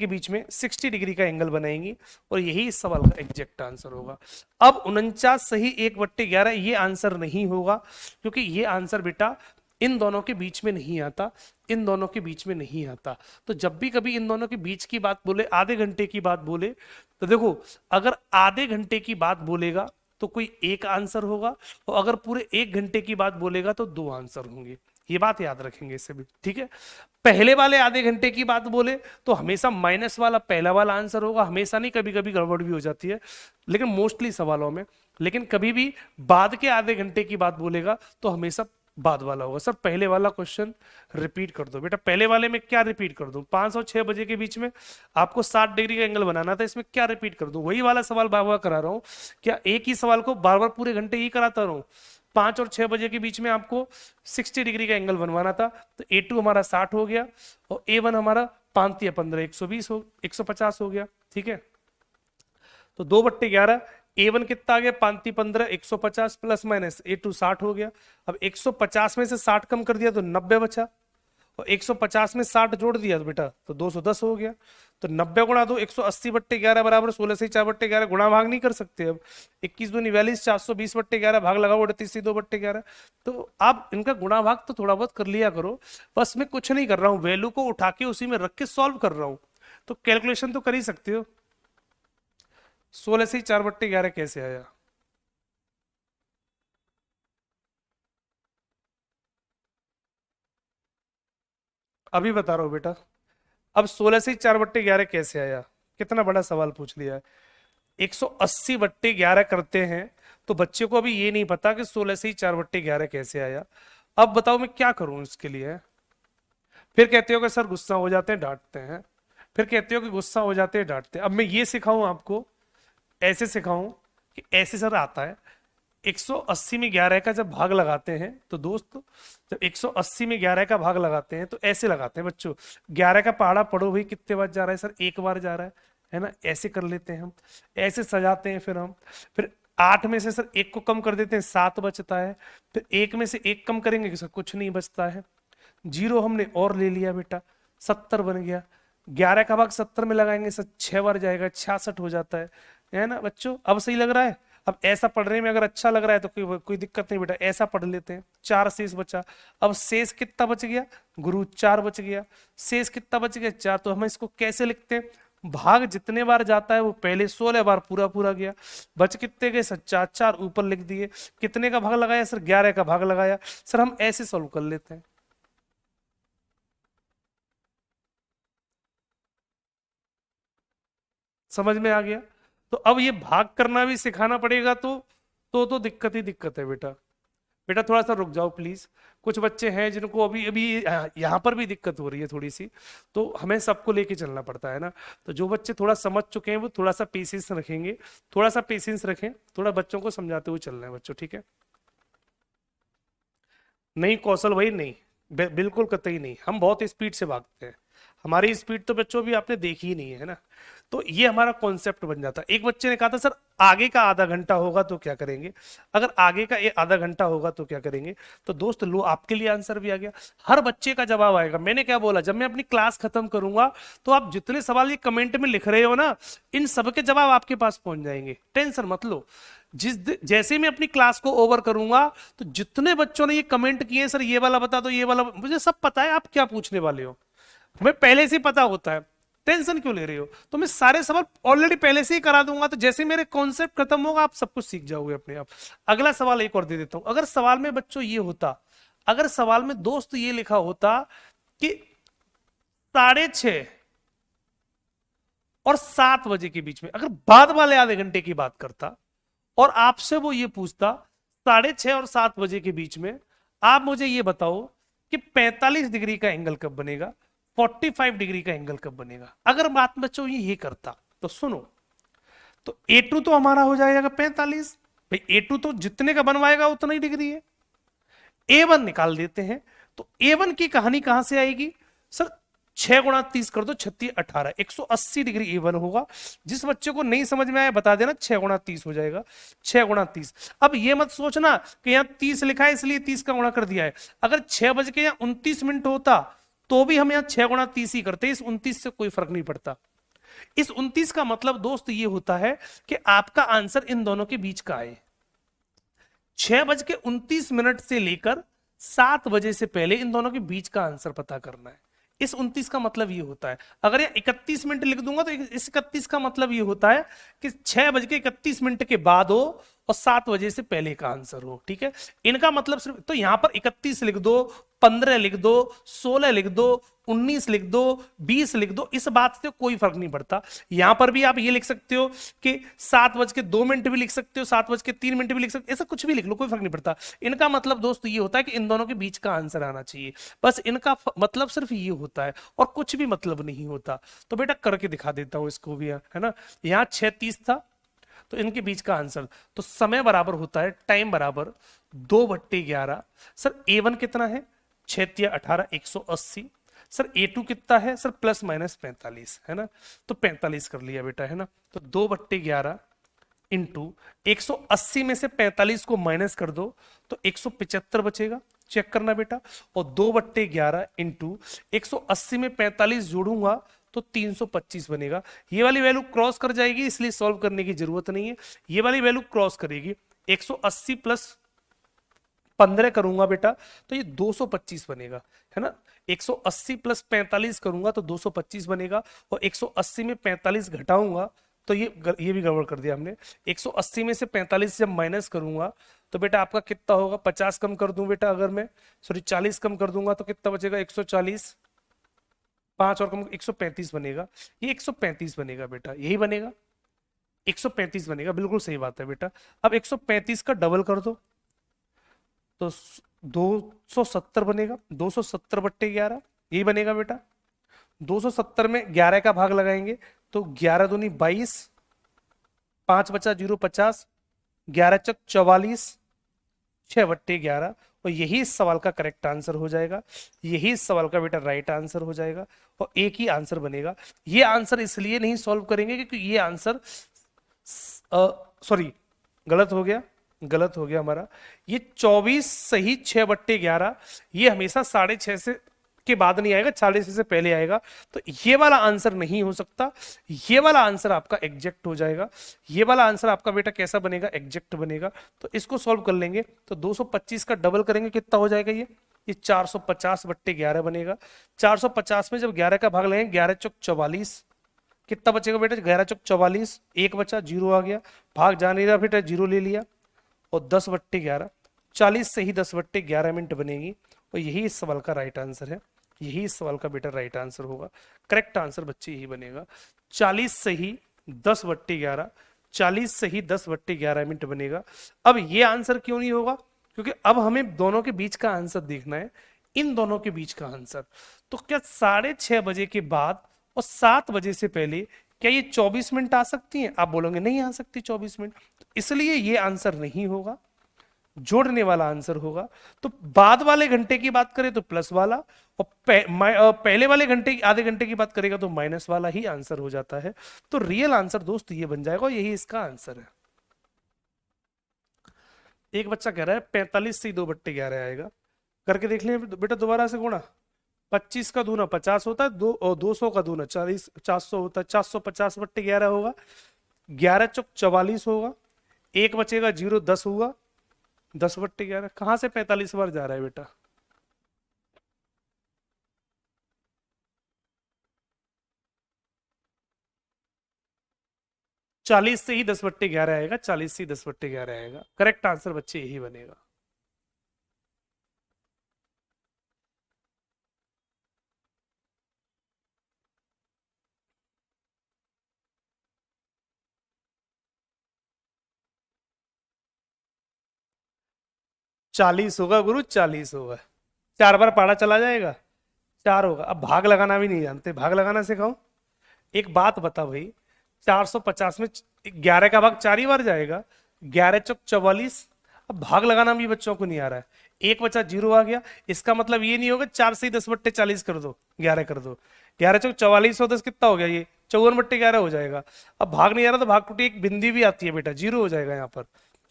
बीच में 60 डिग्री का एंगल बनाएंगी, और यही इस सवाल का एग्जैक्ट आंसर होगा। अब 49 सही 1/11 ये आंसर नहीं होगा, क्योंकि ये आंसर बेटा इन दोनों के बीच में नहीं आता, इन दोनों के बीच में नहीं आता। तो जब भी कभी इन दोनों के बीच की बात बोले, आधे घंटे की बात बोले, तो देखो अगर आधे घंटे की बात बोलेगा तो कोई एक आंसर होगा, और अगर पूरे 1 घंटे की बात बोलेगा तो 2 आंसर होंगे। ये बात याद रखेंगे इससे भी, ठीक है। पहले वाले आधे घंटे की बात बोले तो हमेशा माइनस वाला पहला वाला आंसर होगा, हमेशा नहीं, कभी कभी गड़बड़ भी हो जाती है, लेकिन मोस्टली सवालों में। लेकिन कभी भी बाद के आधे घंटे की बात बोलेगा तो हमेशा बाद वाला होगा। सर पहले वाला क्वेश्चन रिपीट कर दो बेटा। पहले वाले में क्या रिपीट कर दूं? 5 और 6 बजे के बीच में आपको 60 डिग्री का एंगल बनाना था, इसमें क्या रिपीट कर दूं? वही वाला सवाल बार बार करा रहा हूं। क्या एक ही सवाल को बार बार पूरे घंटे ही कराता रहूं? 5 और 6 बजे के बीच में आपको 60 डिग्री का एंगल बनवाना था, तो A2 हमारा 60 हो गया, और A1 हमारा 5 या 15 120 हो 150 हो गया, ठीक है। तो 2/11, A1 कितना आ गया, 5 15 150 प्लस माइनस A2 60 हो गया। अब 150 में से 60 कम कर दिया तो 90 बचा, और 150 में 60 जोड़ दिया तो बेटा तो 210 हो गया। तो 90 गुणा 2 180/11 बराबर 16 से 4/11, गुणा भाग नहीं कर सकते। अब 21 दूनी 42, 420/11 भाग लगाओ 38 से 2/11। तो आप इनका गुणा भाग तो थोड़ा बहुत कर लिया करो, बस मैं कुछ नहीं कर रहा हूँ, वैल्यू को उठा के उसी में रख के सॉल्व कर रहा हूँ। तो कैलकुलेशन तो कर ही सकते हो। 16 से 4/11 कैसे आया? अभी बता रहा हूँ बेटा। अब 16 से 4/11 कैसे आया? कितना बड़ा सवाल पूछ लिया है। 180/11 करते हैं तो बच्चे को अभी ये नहीं पता कि 16 से 4/11 कैसे आया। अब बताओ मैं क्या करूं इसके लिए? फिर कहते हो कि सर गुस्सा हो जाते हैं डांटते हैं, फिर कहते हो कि गुस्सा हो जाते हैं डांटते हैं। अब मैं ये सिखाऊं आपको, ऐसे सिखाऊं कि ऐसे सर आता है। 180 में 11 का जब भाग लगाते हैं तो दोस्त, जब 180 में 11 का भाग लगाते हैं तो ऐसे लगाते हैं बच्चों। 11 का पहाड़ा पढ़ो भाई, कितने बार जा रहा है सर? एक बार जा रहा है ना। ऐसे कर लेते हैं हम, ऐसे सजाते हैं फिर हम। फिर 8 में से सर एक को कम कर देते हैं, 7 बचता है। फिर 1 में से 1 कम करेंगे कि सर कुछ नहीं बचता है। 0 हमने और ले लिया बेटा, 70 बन गया। 11 का भाग 70 में लगाएंगे सर 6 बार जाएगा, 66 हो जाता है ना बच्चों। अब सही लग रहा है? अब ऐसा पढ़ने में अगर अच्छा लग रहा है तो कोई दिक्कत नहीं बेटा, ऐसा पढ़ लेते हैं। 4 शेष बचा। अब शेष कितना बच गया गुरु? 4 बच गया। शेष कितना बच गया? 4। तो हम इसको कैसे लिखते हैं? भाग जितने बार जाता है वो पहले 16 बार पूरा पूरा गया। बच कितने गए सर? 4 4 ऊपर लिख दिए। कितने का भाग लगाया सर? 11 का भाग लगाया। सर हम ऐसे सोल्व कर लेते हैं। समझ में आ गया? तो अब ये भाग करना भी सिखाना पड़ेगा, तो दिक्कत ही दिक्कत है बेटा। बेटा थोड़ा सा रुक जाओ प्लीज। कुछ बच्चे हैं जिनको अभी अभी यहाँ पर भी दिक्कत हो रही है थोड़ी सी, तो हमें सबको लेके चलना पड़ता है ना। तो जो बच्चे थोड़ा समझ चुके हैं वो थोड़ा सा पेशेंस रखेंगे, थोड़ा सा पेशेंस रखें, थोड़ा बच्चों को समझाते हुए चलना है बच्चों, ठीक है। नहीं कौशल भाई नहीं, बिल्कुल कतई नहीं, हम बहुत स्पीड से भागते हैं, हमारी स्पीड तो बच्चों भी आपने देखी ही नहीं है ना। तो ये हमारा कॉन्सेप्ट बन जाता है। एक बच्चे ने कहा था सर आगे का आधा घंटा होगा तो क्या करेंगे, अगर आगे का आधा घंटा होगा तो क्या करेंगे। तो दोस्त लो आपके लिए आंसर भी आ गया, हर बच्चे का जवाब आएगा। मैंने क्या बोला, जब मैं अपनी क्लास खत्म करूंगा तो आप जितने सवाल ये कमेंट में लिख रहे हो ना, इन सबके जवाब आपके पास पहुंच जाएंगे, टेंशन मत लो। जैसे ही मैं अपनी क्लास को ओवर करूंगा तो जितने बच्चों ने ये कमेंट किए सर ये वाला बता दो ये वाला, मुझे सब पता है आप क्या पूछने वाले हो, हमें पहले से पता होता है, टेंशन क्यों ले रहे हो। तो मैं सारे सवाल ऑलरेडी पहले से ही करा दूंगा, तो जैसे मेरे कॉन्सेप्ट खत्म होगा आप सब कुछ सीख जाओगे अपने आप। अगला सवाल एक और दे देता हूं। अगर सवाल में बच्चों ये होता, अगर सवाल में दोस्त ये लिखा होता कि 6:30 और 7 बजे के बीच में, अगर बाद वाले आधे घंटे की बात करता और आपसे वो ये पूछता 6:30 और 7 बजे के बीच में आप मुझे ये बताओ कि 45 डिग्री का एंगल कब बनेगा, 45 डिग्री का एंगल कब बनेगा। अगर बात बच्चों ये करता तो सुनो, तो A2 तो हमारा हो जाएगा 45, भाई A2 तो जितने का बनवाएगा उतना ही डिग्री है। A1 निकाल देते हैं, तो A1 की कहानी कहां से आएगी सर, 6 गुणा 30 कर दो, 36 18, 180 डिग्री A1 होगा। जिस बच्चे को नहीं समझ में आया बता देना, 6 गुणा 30 हो जाएगा, 6 गुणा 30। अब ये मत सोचना कि यहाँ 30 लिखा है इसलिए 30 का गुणा कर दिया है, अगर 6:29 होता तो भी हम यहाँ 6 गुणा 30 ही करते, इस 29 से कोई फर्क नहीं पड़ता। इस 29 का मतलब दोस्त ये होता है कि आपका आंसर इन दोनों के बीच का है। 6:29 से लेकर 7 बजे से पहले इन दोनों के बीच का आंसर पता करना है। इस 29 का मतलब ये होता है, अगर ये 31 मिनट लिख दूंगा तो इस 31 का मतलब ये होता है कि 6:31 के बाद हो और 7 बजे से पहले का आंसर हो। ठीक है, इनका मतलब सिर्फ, तो यहां पर 31 लिख दो, 15 लिख दो, 16 लिख दो, 19 लिख दो, 20 लिख दो, इस बात से कोई फर्क नहीं पड़ता। यहां पर भी आप ये लिख सकते हो कि 7:02 भी लिख सकते हो, 7:03 भी लिख सकते हो, ऐसा कुछ भी लिख लो, कोई फर्क नहीं पड़ता। इनका मतलब दोस्त ये होता है कि इन दोनों के बीच का आंसर आना चाहिए, बस इनका मतलब सिर्फ ये होता है और कुछ भी मतलब नहीं होता। तो बेटा करके दिखा देता हूं इसको भी, है ना। यहाँ 6:30 था तो इनके बीच का आंसर, तो समय बराबर होता है टाइम बराबर 2/11। सर A1 कितना है, 6 या 18, 180। सर A2 कितना है सर, प्लस माइनस 45, है ना, तो 45 कर लिया बेटा, है ना। तो 2/11 इंटू 180 में से 45 को माइनस कर दो तो 175 बचेगा, चेक करना बेटा। और 2/11 इंटू 180 में 45 जोड़ूंगा तो 325 बनेगा। ये वाली वैल्यू क्रॉस कर जाएगी इसलिए सॉल्व करने की जरूरत नहीं है, ये वाली वैल्यू क्रॉस करेगी। 180 प्लस 15 करूंगा बेटा तो ये 225 बनेगा, है ना। 180 प्लस 45 करूंगा तो 225 बनेगा, और 180 में 45 घटाऊंगा तो ये भी गड़बड़ कर दिया हमने। 180 में से 45 जब माइनस करूंगा तो बेटा आपका कितना होगा, 50 कम कर दूं बेटा, अगर मैं सॉरी 40 कम कर दूंगा तो कितना बचेगा, 140, 5 और कम 135 बनेगा। ये 135 बनेगा बेटा, यही बनेगा, 135 बनेगा, बिल्कुल सही बात है बेटा। अब 135 का डबल कर दो तो 270 बनेगा, 270/11 यही बनेगा बेटा। 270 में 11 का भाग लगाएंगे तो 11 दूनी 22, 5 बचा 0 50, 11 चक 44, 6/11, और यही इस सवाल का करेक्ट आंसर हो जाएगा, यही इस सवाल का बेटा राइट आंसर हो जाएगा, और एक ही आंसर बनेगा। ये आंसर इसलिए नहीं सॉल्व करेंगे क्योंकि ये आंसर सॉरी गलत हो गया, गलत हो गया हमारा। ये 24 सही 6/11, ये हमेशा 6:30 से के बाद नहीं आएगा, 6:30 से पहले आएगा, तो ये वाला आंसर नहीं हो सकता। ये वाला आंसर आपका एग्जैक्ट हो जाएगा, ये वाला आंसर आपका बेटा कैसा बनेगा, एग्जैक्ट बनेगा। तो इसको सॉल्व कर लेंगे तो 225 का डबल करेंगे कितना हो जाएगा, ये 450/11 बनेगा। 450 में जब 11 का भाग लेंगे, 11 चौक 44, कितना बचेगा बेटा, 11 चौक 44, 1 बचा 0 आ गया, भाग जा नहीं रहा बेटा, 0 ले लिया, और 10/11, 40 से ही 10/11 मिनट बनेगी, और यही इस सवाल का राइट आंसर है, यही इस सवाल का बेटा राइट आंसर होगा। करेक्ट आंसर बच्चे यही बनेगा, 40 से ही 10/11, 40 से ही 10/11 मिनट बनेगा। अब ये आंसर क्यों नहीं होगा, क्योंकि अब हमें दोनों के बीच का आंसर देखना है, इन दोनों के बीच का आंसर। तो क्या 6:30 बजे के बाद और 7 बजे से पहले क्या ये 24 मिनट आ सकती हैं, आप बोलोगे नहीं आ सकती 24 मिनट, तो इसलिए ये आंसर नहीं होगा। जोड़ने वाला आंसर होगा। तो बाद वाले घंटे की बात करें तो प्लस वाला, और पहले वाले घंटे आधे घंटे की बात करेगा तो माइनस वाला ही आंसर हो जाता है। तो रियल आंसर दोस्त ये बन जाएगा, यही इसका आंसर है। एक बच्चा कह रहा है 45 से 2/11 आएगा, करके देख लें बेटा, दोबारा से गुणा। 25 का दूना 50 होता है, 200 का दूना 40, 400 होता है, 450/11 होगा। 11 चौक 44 होगा, एक बचेगा 0, 10 हुआ, 10/11। कहां से 45 बार जा रहा है बेटा? 40 से ही 10/11 आएगा, 40 से ही 10/11 आएगा। करेक्ट आंसर बच्चे यही बनेगा। 40 होगा गुरु, 40 होगा। 4 बार पढ़ा चला जाएगा, 4 होगा। अब भाग लगाना भी नहीं जानते, भाग लगाना सिखाओ। एक बात बता भाई, 450 में 11 का भाग 4 ही बार जाएगा, 11 चौक 44। अब भाग लगाना भी बच्चों को नहीं आ रहा है, एक बचा 0 आ गया। इसका मतलब ये नहीं होगा 4 से ही 10/40 कर दो, 11 कर दो। 11 चौक 44 और 10 कितना हो गया? ये 54/11 हो जाएगा। अब भाग नहीं आ रहा तो भाग टूटी एक बिंदी भी आती है बेटा, 0 हो जाएगा यहाँ पर।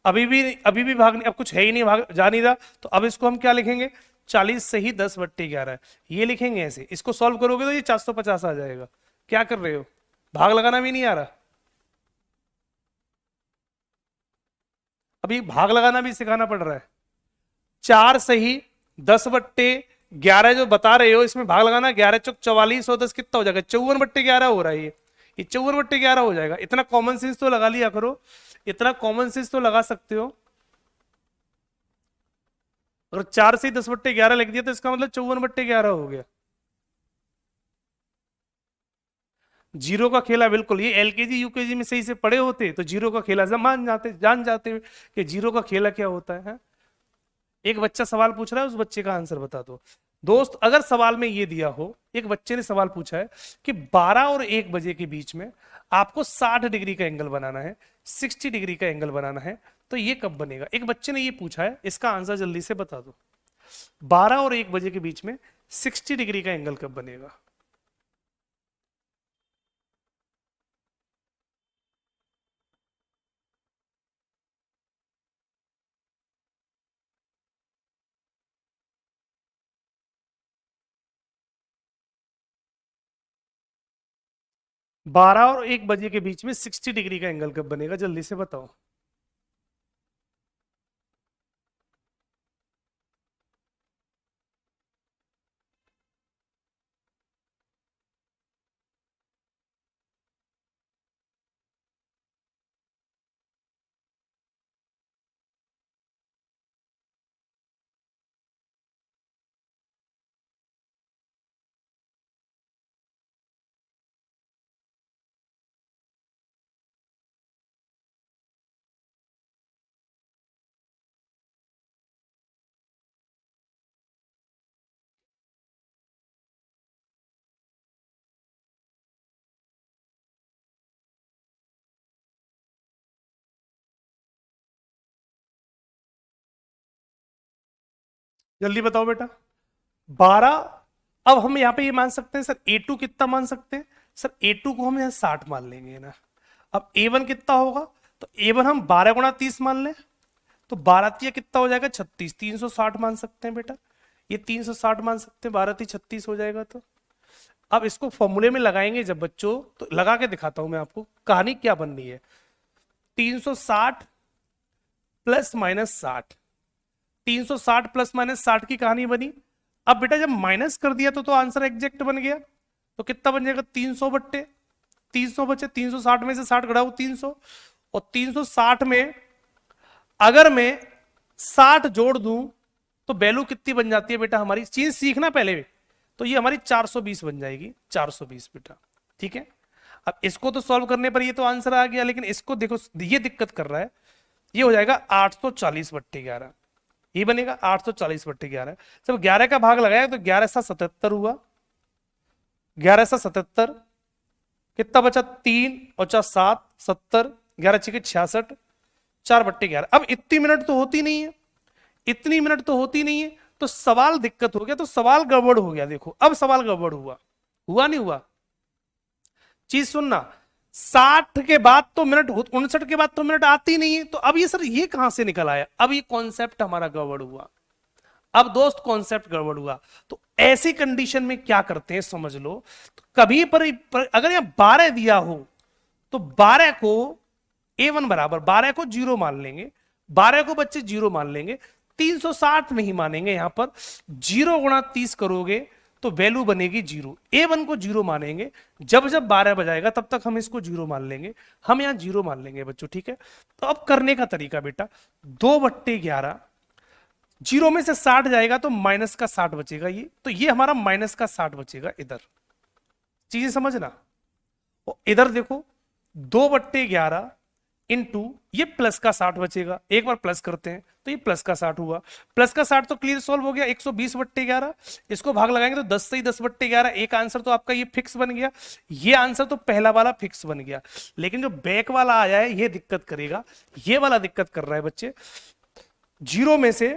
अभी भी भाग नहीं, अब कुछ है ही नहीं, भाग जा नहीं रहा। तो अब इसको हम क्या लिखेंगे? 40 से ही 10/11 ये लिखेंगे ऐसे। इसको सॉल्व करोगे तो ये 450 आ जाएगा। क्या कर रहे हो? भाग लगाना भी नहीं आ रहा? अभी भाग लगाना भी सिखाना पड़ रहा है। 4 से ही 10/11 जो बता रहे हो, इसमें भाग लगाना। 11 चौक 44 और 10 कितना हो जाएगा? 54/11 हो रहा है ये 54/11 हो जाएगा। इतना कॉमन सेंस तो लगा लिया करो, इतना कॉमन सेंस तो लगा सकते हो। अगर 4 से 10/11 लिख दिया तो इसका मतलब 54/11 हो गया। जीरो का खेला, बिल्कुल ये एलकेजी यूकेजी में सही से पढ़े होते तो जीरो का खेला जान जाते कि जीरो का खेला क्या होता है? एक बच्चा सवाल पूछ रहा है, उस बच्चे का आंसर बता दो। दोस्त अगर सवाल में ये दिया हो, एक बच्चे ने सवाल पूछा है कि 12 और 1 बजे के बीच में आपको 60 डिग्री का एंगल बनाना है, 60 डिग्री का एंगल बनाना है, तो ये कब बनेगा? एक बच्चे ने ये पूछा है, इसका आंसर जल्दी से बता दो। 12 और 1 बजे के बीच में 60 डिग्री का एंगल कब बनेगा? 12 और 1 बजे के बीच में 60 डिग्री का एंगल कब बनेगा? जल्दी से बताओ। जल्दी बताओ बेटा। 12। अब हम यहाँ पे ये मान सकते हैं सर A2 कितना मान सकते हैं? सर A2 को हम यहाँ 60 मान लेंगे ना। अब A1 कितना होगा? तो A1 हम 12 × 30 मान लें, तो 12 कितना हो जाएगा? 36। 360 मान सकते हैं बेटा, ये 360 मान सकते हैं। 12×3 = 36 हो जाएगा। तो अब इसको फॉर्मूले में लगाएंगे जब बच्चों, तो लगा के दिखाता हूं मैं आपको कहानी क्या बन रही है। 360 ± 60, 360 ± 60 की कहानी बनी। अब बेटा जब माइनस कर दिया तो आंसर एग्जैक्ट बन गया। तो कितना बन जाएगा? 300 बचे, 360 में से 60 घटाओ 300, और 360 में अगर मैं 60 जोड़ दूं तो वैल्यू कितनी बन जाती है बेटा हमारी? चीज सीखना पहले। तो ये हमारी 420 बन जाएगी, 420 बेटा। ठीक है। अब इसको तो सॉल्व करने पर ये तो आंसर आ गया, लेकिन इसको देखो ये दिक्कत कर रहा है। ये हो जाएगा 840/11, ये बनेगा 840/11। जब 11 का भाग लगाया तो 11×7 = 77 हुआ। 11×7 कितना बचा? 3 और 4 7, 70, 11×6 = 66, 4/11। अब इतनी मिनट तो होती नहीं है, इतनी मिनट तो होती नहीं है, तो सवाल दिक्कत हो गया, तो सवाल गड़बड़ हो गया। देखो अब सवाल गड़बड़ हुआ, हुआ नहीं हुआ? चीज सुनना, 60 के बाद तो मिनट, 59 के बाद तो मिनट आती नहीं है, तो अब ये सर ये कहां से निकल आया? अब ये कॉन्सेप्ट हमारा गड़बड़ हुआ। अब दोस्त कॉन्सेप्ट गड़बड़ हुआ। तो ऐसी कंडीशन में क्या करते हैं समझ लो, तो कभी पर अगर यहां 12 दिया हो तो 12 को A1 बराबर 12 को जीरो मान लेंगे, 12 को बच्चे जीरो मान लेंगे, 360 नहीं मानेंगे। यहां पर जीरो गुणा 30 करोगे तो वैल्यू बनेगी जीरो। A1 को जीरो मानेंगे, जब जब 12 बजाएगा तब तक हम इसको जीरो मान लेंगे, हम यहां जीरो मान लेंगे बच्चों, ठीक है। तो अब करने का तरीका बेटा, 2/11, जीरो में से 60 जाएगा तो माइनस का 60 बचेगा, ये तो ये हमारा माइनस का 60 बचेगा इधर। चीजें समझना, इधर देखो 2/11 इंटू ये प्लस का 60 बचेगा, एक बार प्लस करते हैं तो ये प्लस का 60 हुआ, प्लस का 60 तो क्लियर सॉल्व हो गया, 120/11, इसको भाग लगाएंगे तो 10 से ही 10/11, एक आंसर तो आपका ये फिक्स बन गया। ये आंसर तो पहला वाला फिक्स बन गया, लेकिन जो बैक वाला आया है ये दिक्कत करेगा, ये वाला दिक्कत कर रहा है बच्चे। जीरो में से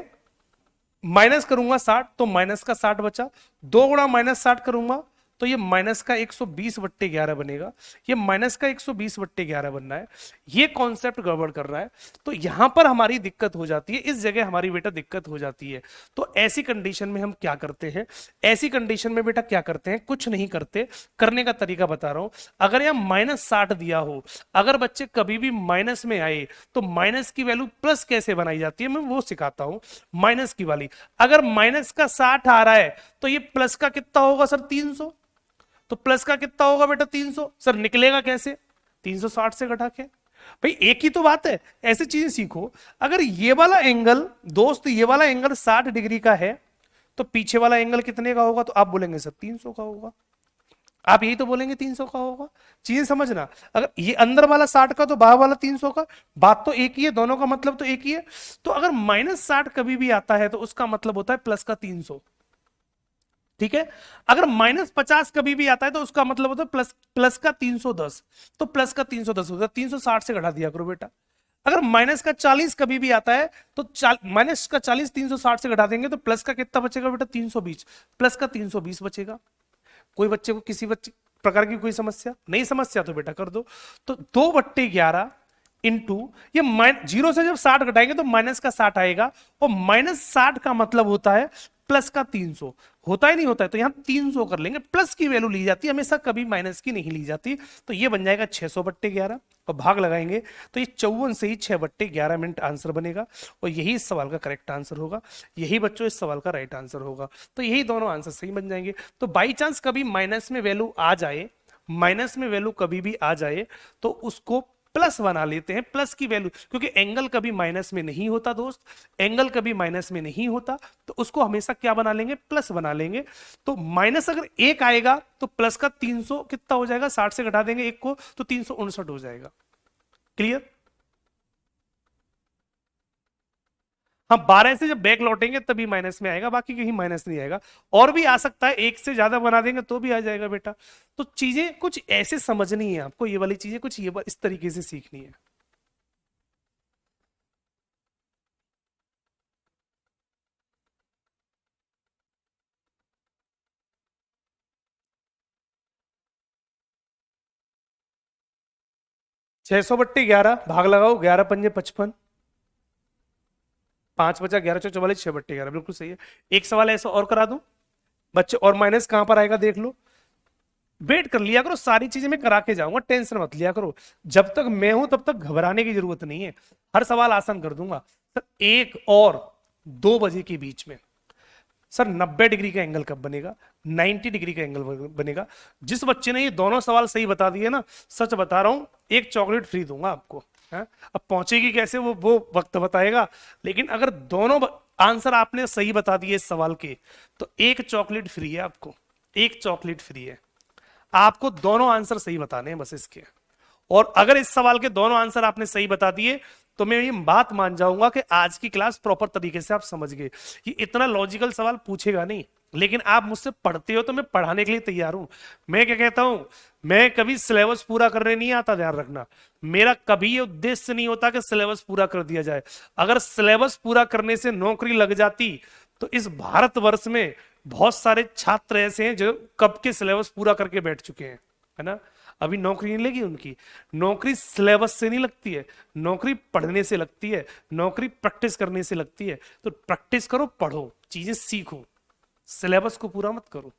माइनस करूंगा 60 तो माइनस का 60 बचा, 2 गुणा माइनस 60 करूंगा तो ये माइनस का 120/11 बनेगा, ये माइनस का 120/11 बनना है। ये कॉन्सेप्ट गड़बड़ कर रहा है, तो यहां पर हमारी दिक्कत हो जाती है, इस जगह हमारी बेटा दिक्कत हो जाती है। तो ऐसी कंडीशन में हम क्या करते हैं, ऐसी कंडीशन में बेटा क्या करते हैं, कुछ नहीं करते, करने का तरीका बता रहा हूं। अगर यहां -60 दिया हो, अगर बच्चे कभी भी माइनस में आए तो माइनस की वैल्यू प्लस कैसे बनाई जाती है मैं वो सिखाता हूं, माइनस की वाली। अगर माइनस का 60 आ रहा है तो ये प्लस का कितना होगा सर, 300, तो प्लस का कितना होगा बेटा 300, सर निकलेगा कैसे, 360 से घटा के। भाई एक ही तो बात है, ऐसी चीजें सीखो। अगर ये वाला एंगल दोस्त, ये वाला एंगल 60 डिग्री का है तो पीछे वाला एंगल कितने का होगा, तो आप बोलेंगे सर 300 का होगा, आप यही तो बोलेंगे 300 का होगा। चीजें समझना, अगर ये अंदर वाला 60 का तो बाहर वाला 300 का, बात तो एक ही है, दोनों का मतलब तो एक ही है। तो अगर -60 कभी भी आता है तो उसका मतलब होता है प्लस का 300, ठीक है। अगर -50 कभी भी आता है तो उसका मतलब होता है प्लस का 310, तो प्लस का 310 होता है, 360 से घटा दिया करो बेटा। अगर माइनस का 40 कभी भी आता है तो माइनस का 40 360 से घटा देंगे तो प्लस का कितना बचेगा बेटा 320, प्लस का 320 बचेगा। कोई बच्चे को किसी बच्चे प्रकार की कोई समस्या नहीं, समस्या तो बेटा कर दो। तो 2/11 इंटू ये जीरो से जब 60 घटाएंगे तो माइनस का 60 आएगा, और -60 का मतलब होता है प्लस का 300, होता है नहीं होता है, तो यहां 300 कर लेंगे, प्लस की वैल्यू ली जाती है हमेशा, कभी माइनस की नहीं ली जाती। तो ये बन जाएगा 600/11, और भाग लगाएंगे तो ये 54 से ही 6/11 मिनट आंसर बनेगा, और यही इस सवाल का करेक्ट आंसर होगा, यही बच्चों इस सवाल का राइट आंसर होगा। तो यही दोनों आंसर सही बन जाएंगे। तो बाई चांस कभी माइनस में वैल्यू आ जाए, माइनस में वैल्यू कभी भी आ जाए तो उसको प्लस बना लेते हैं, प्लस की वैल्यू, क्योंकि एंगल कभी माइनस में नहीं होता दोस्त, एंगल कभी माइनस में नहीं होता, तो उसको हमेशा क्या बना लेंगे, प्लस बना लेंगे। तो माइनस अगर एक आएगा तो प्लस का 300 कितना हो जाएगा, 60 से घटा देंगे एक को तो 359 हो जाएगा। क्लियर? हाँ 12 से जब बैक लौटेंगे तभी माइनस में आएगा, बाकी कहीं माइनस नहीं आएगा। और भी आ सकता है, एक से ज्यादा बना देंगे तो भी आ जाएगा बेटा। तो चीजें कुछ ऐसे समझनी है आपको, ये वाली चीजें कुछ ये इस तरीके से सीखनी है। छह सौ बट्टे 11 भाग लगाओ, 11 पंजे 55, 5 बचा 11 चौ 44, 6/11 बिल्कुल सही है। एक सवाल ऐसा और करा दूं बच्चे, और माइनस कहां पर आएगा देख लो, वेट कर लिया करो, सारी चीजें मैं करा के जाऊंगा, टेंशन मत लिया करो। जब तक मैं हूं तब तक घबराने की जरूरत नहीं है, हर सवाल आसान कर दूंगा। सर 1 और 2 बजे के बीच में सर 90 डिग्री का एंगल कब बनेगा, 90 डिग्री का एंगल बनेगा। जिस बच्चे ने ये दोनों सवाल सही बता दिए ना, सच बता रहा हूं, एक चॉकलेट फ्री दूंगा आपको। है? अब पहुंचेगी कैसे वो वक्त बताएगा, लेकिन अगर दोनों आंसर आपने सही बता दिए इस सवाल के तो एक चॉकलेट फ्री है आपको, एक चॉकलेट फ्री है। आपको दोनों आंसर सही बताने हैं बस इसके, और अगर इस सवाल के दोनों आंसर आपने सही बता दिए तो मैं ये बात मान जाऊंगा कि आज की क्लास प्रॉपर तरीके से आप समझ गए। ये इतना लॉजिकल सवाल पूछेगा नहीं, लेकिन आप मुझसे पढ़ते हो तो मैं पढ़ाने के लिए तैयार हूं। मैं क्या कहता हूं, मैं कभी सिलेबस पूरा करने नहीं आता, ध्यान रखना। मेरा कभी ये उद्देश्य नहीं होता कि सिलेबस पूरा कर दिया जाए। अगर सिलेबस पूरा करने से नौकरी लग जाती तो इस भारतवर्ष में बहुत सारे छात्र ऐसे हैं जो कब के सिलेबस पूरा करके बैठ चुके हैं, है ना। अभी नौकरी नहीं लगी उनकी। नौकरी सिलेबस से नहीं लगती है, नौकरी पढ़ने से लगती है, नौकरी प्रैक्टिस करने से लगती है। तो प्रैक्टिस करो, पढ़ो, चीजें सीखो, सिलेबस को पूरा मत करो।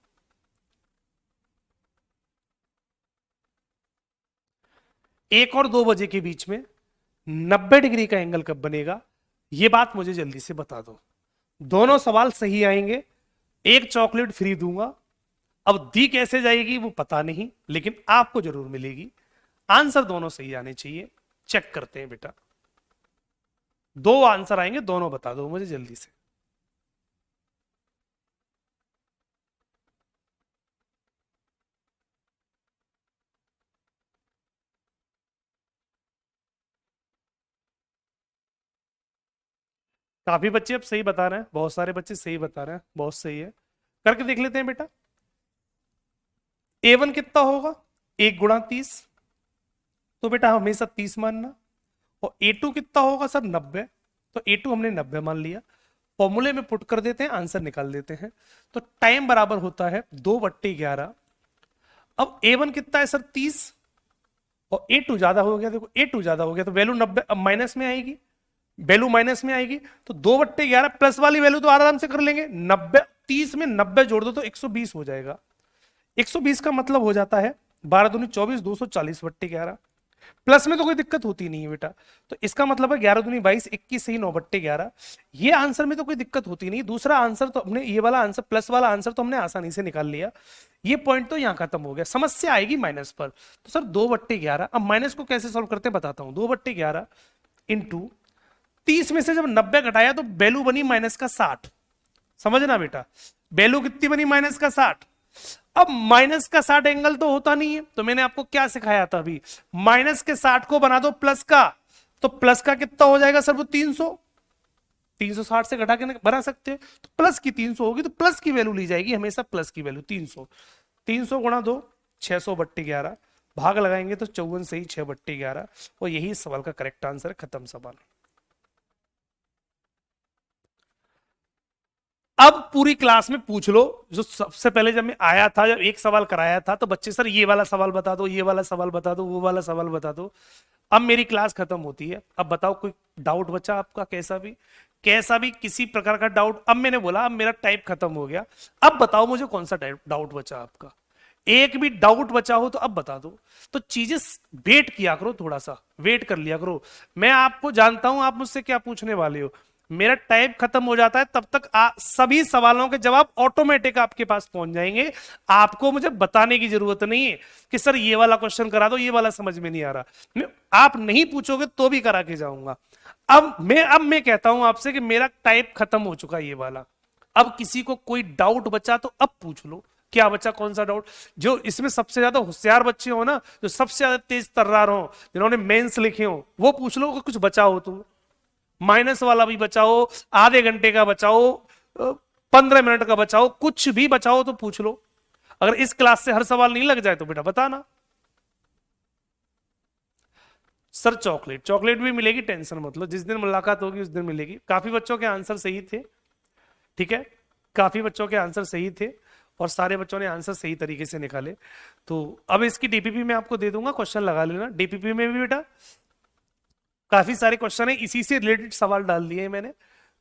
1 और 2 बजे के बीच में 90 डिग्री का एंगल कब बनेगा, ये बात मुझे जल्दी से बता दो। दोनों सवाल सही आएंगे, एक चॉकलेट फ्री दूंगा। अब दी कैसे जाएगी वो पता नहीं, लेकिन आपको जरूर मिलेगी। आंसर दोनों सही आने चाहिए। चेक करते हैं बेटा, 2 आंसर आएंगे, दोनों बता दो मुझे जल्दी से। काफी बच्चे अब सही बता रहे हैं, बहुत सारे बच्चे सही बता रहे हैं, बहुत सही है। करके देख लेते हैं बेटा। A1 कितना होगा, 1 × 30, तो बेटा हमेशा 30 मानना। और A2 कितना होगा सर, 90, तो A2 हमने 90 मान लिया। फॉर्मूले में पुट कर देते हैं, आंसर निकाल देते हैं। तो टाइम बराबर होता है 2/11। अब A1 कितना है सर, 30, और A2 ज्यादा हो गया, देखो A2 ज्यादा हो गया तो वैल्यू 90 अब माइनस में आएगी, वैल्यू माइनस में आएगी। तो 2/11 प्लस वाली वैल्यू तो आराम से कर लेंगे, 90, 30 में 90 जोड़ दो तो 120 हो जाएगा। 120 का मतलब हो जाता है 12 दूनी 24, 240/11। प्लस में तो कोई दिक्कत होती नहीं है बेटा। तो इसका मतलब है 11 दूनी 22, 21 सही 9/11। ये आंसर में तो कोई दिक्कत होती नहीं। दूसरा आंसर तो हमने, ये वाला आंसर प्लस वाला आंसर तो हमने आसानी से निकाल लिया। ये पॉइंट तो यहां खत्म हो गया। समस्या आएगी माइनस पर, तो सर 2/11। अब माइनस को कैसे सॉल्व करते हैं बताता हूं। 2/11 इंटू 30 में से जब 90 घटाया तो वैल्यू बनी माइनस का 60। समझना बेटा, वैल्यू कितनी बनी, माइनस का 60। अब माइनस का 60 एंगल तो होता नहीं है, तो मैंने आपको क्या सिखाया था अभी, माइनस के 60 को बना दो प्लस का। तो प्लस का कितना हो जाएगा सर, वो 300। 360 से घटा के बना सकते हैं, तो प्लस की 300 होगी, तो प्लस की वैल्यू ली जाएगी हमेशा, प्लस की वैल्यू 300। 300 गुणा 2, 600/11। भाग लगाएंगे तो 54 सही 6/11। और यही इस सवाल का करेक्ट आंसर है। खत्म सवाल। अब पूरी क्लास में पूछ लो, जो सबसे पहले जब मैं आया था, जब एक सवाल कराया था तो बच्चे सर ये वाला सवाल बता दो, ये वाला सवाल बता दो, वो वाला सवाल बता दो। अब मेरी क्लास खत्म होती है, अब बताओ कोई डाउट बचा आपका, कैसा भी किसी प्रकार का डाउट। अब मैंने बोला अब मेरा टाइप खत्म हो गया, अब बताओ मुझे कौन सा डाउट बचा आपका। एक भी डाउट बचा हो तो अब बता दो। तो चीजें वेट किया करो, थोड़ा सा वेट कर लिया करो। मैं आपको जानता हूं आप मुझसे क्या पूछने वाले हो। मेरा टाइप खत्म हो जाता है तब तक सभी सवालों के जवाब ऑटोमेटिक आपके पास पहुंच जाएंगे। आपको मुझे बताने की जरूरत नहीं है कि सर ये वाला क्वेश्चन करा दो, ये वाला समझ में नहीं आ रहा। आप नहीं पूछोगे तो भी करा के जाऊंगा। अब मैं कहता हूं आपसे कि मेरा टाइप खत्म हो चुका है ये वाला। अब किसी को कोई डाउट बचा तो अब पूछ लो। क्या बचा, कौन सा डाउट। जो इसमें सबसे ज्यादा होशियार बच्चे हो ना, जो सबसे ज्यादा तेज तर्रार हो, जिन्होंने मेंस लिखे हो, वो पूछ लो कि कुछ बचा हो तो। माइनस वाला भी बचाओ, आधे घंटे का बचाओ, 15 मिनट का बचाओ, कुछ भी बचाओ तो पूछ लो। अगर इस क्लास से हर सवाल नहीं लग जाए तो बेटा बताना। सर चॉकलेट, चॉकलेट भी मिलेगी, टेंशन मत लो, जिस दिन मुलाकात होगी उस दिन मिलेगी। काफी बच्चों के आंसर सही थे, ठीक है, काफी बच्चों के आंसर सही थे और सारे बच्चों ने आंसर सही तरीके से निकाले। तो अब इसकी डीपीपी में आपको दे दूंगा, क्वेश्चन लगा लेना। डीपीपी में भी बेटा काफी सारे क्वेश्चन है, इसी से रिलेटेड सवाल डाल दिए मैंने।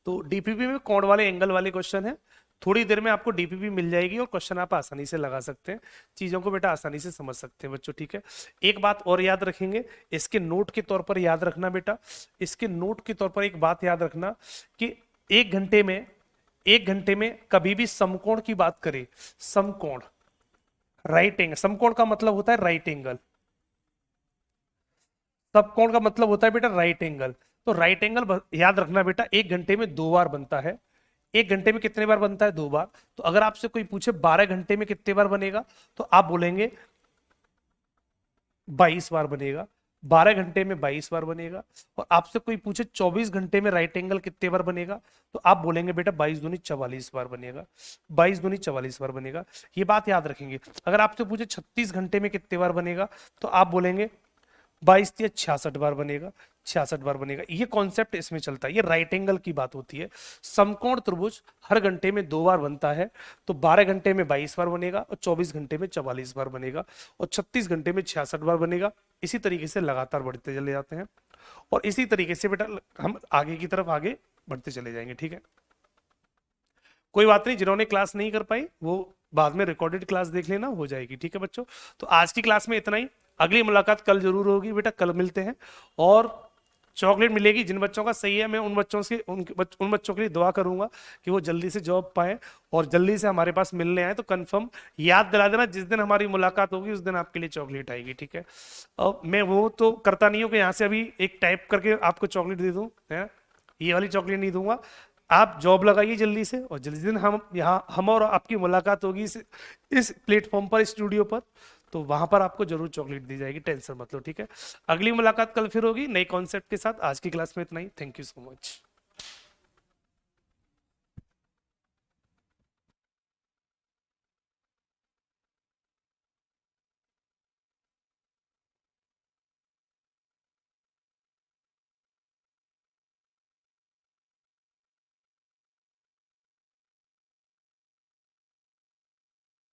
तो डीपीपी में कोण वाले, एंगल वाले क्वेश्चन है। थोड़ी देर में आपको डीपीपी मिल जाएगी और क्वेश्चन आप आसानी से लगा सकते हैं, चीजों को बेटा आसानी से समझ सकते हैं बच्चों, ठीक है। एक बात और याद रखेंगे, इसके नोट के तौर पर याद रखना बेटा, इसके नोट के तौर पर एक बात याद रखना कि 1 घंटे में कभी भी समकोण की बात करें, समकोण, राइट एंगल, समकोण का मतलब होता है राइट एंगल, सबकोण का मतलब होता है बेटा राइट एंगल। तो राइट एंगल याद रखना बेटा, 1 घंटे में 2 बार बनता है। 1 घंटे में कितने बार बनता है, 2 बार। तो अगर आपसे कोई पूछे 12 घंटे में कितने बार बनेगा, तो आप बोलेंगे 22 बार बनेगा। 12 घंटे में 22 बार बनेगा। और आपसे कोई पूछे 24 घंटे में राइट एंगल कितने बार बनेगा, तो आप बोलेंगे बेटा 22 दूनी 44 बार बनेगा, 22 दूनी 44 बार बनेगा। ये बात याद रखेंगे। अगर आपसे पूछे 36 घंटे में कितने बार बनेगा, तो आप बोलेंगे 22 या 66 बार बनेगा, 66 बार बनेगा। ये कॉन्सेप्ट इसमें चलता है, ये राइट एंगल की बात होती है। समकोण त्रिभुज हर घंटे में 2 बार बनता है, तो 12 घंटे में 22 बार बनेगा, और 24 घंटे में 44 बार बनेगा, और 36 घंटे में 66 बार बनेगा। इसी तरीके से लगातार बढ़ते चले जाते हैं, और इसी तरीके से बेटा हम आगे की तरफ आगे बढ़ते चले जाएंगे। ठीक है, कोई बात नहीं, जिन्होंने क्लास नहीं कर पाई वो बाद में रिकॉर्डेड क्लास देख लेना, हो जाएगी। ठीक है बच्चों, तो आज की क्लास में इतना ही। अगली मुलाकात कल जरूर होगी बेटा, कल मिलते हैं। और चॉकलेट मिलेगी जिन बच्चों का सही है, मैं उन बच्चों से उन बच्चों के लिए दुआ करूंगा कि वो जल्दी से जॉब पाए और जल्दी से हमारे पास मिलने आए। तो कंफर्म याद दिला देना, जिस दिन हमारी मुलाकात होगी उस दिन आपके लिए चॉकलेट आएगी। ठीक है, और मैं वो तो करता नहीं हूँ कि यहाँ से अभी एक टाइप करके आपको चॉकलेट दे दूँ, है ये वाली चॉकलेट नहीं दूंगा। आप जॉब लगाइए जल्दी से, और जिस दिन हम और आपकी मुलाकात होगी इस प्लेटफॉर्म पर, स्टूडियो पर, तो वहां पर आपको जरूर चॉकलेट दी जाएगी, टेंशन मत लो। ठीक है, अगली मुलाकात कल फिर होगी नए कॉन्सेप्ट के साथ। आज की क्लास में इतना ही, थैंक यू सो मच।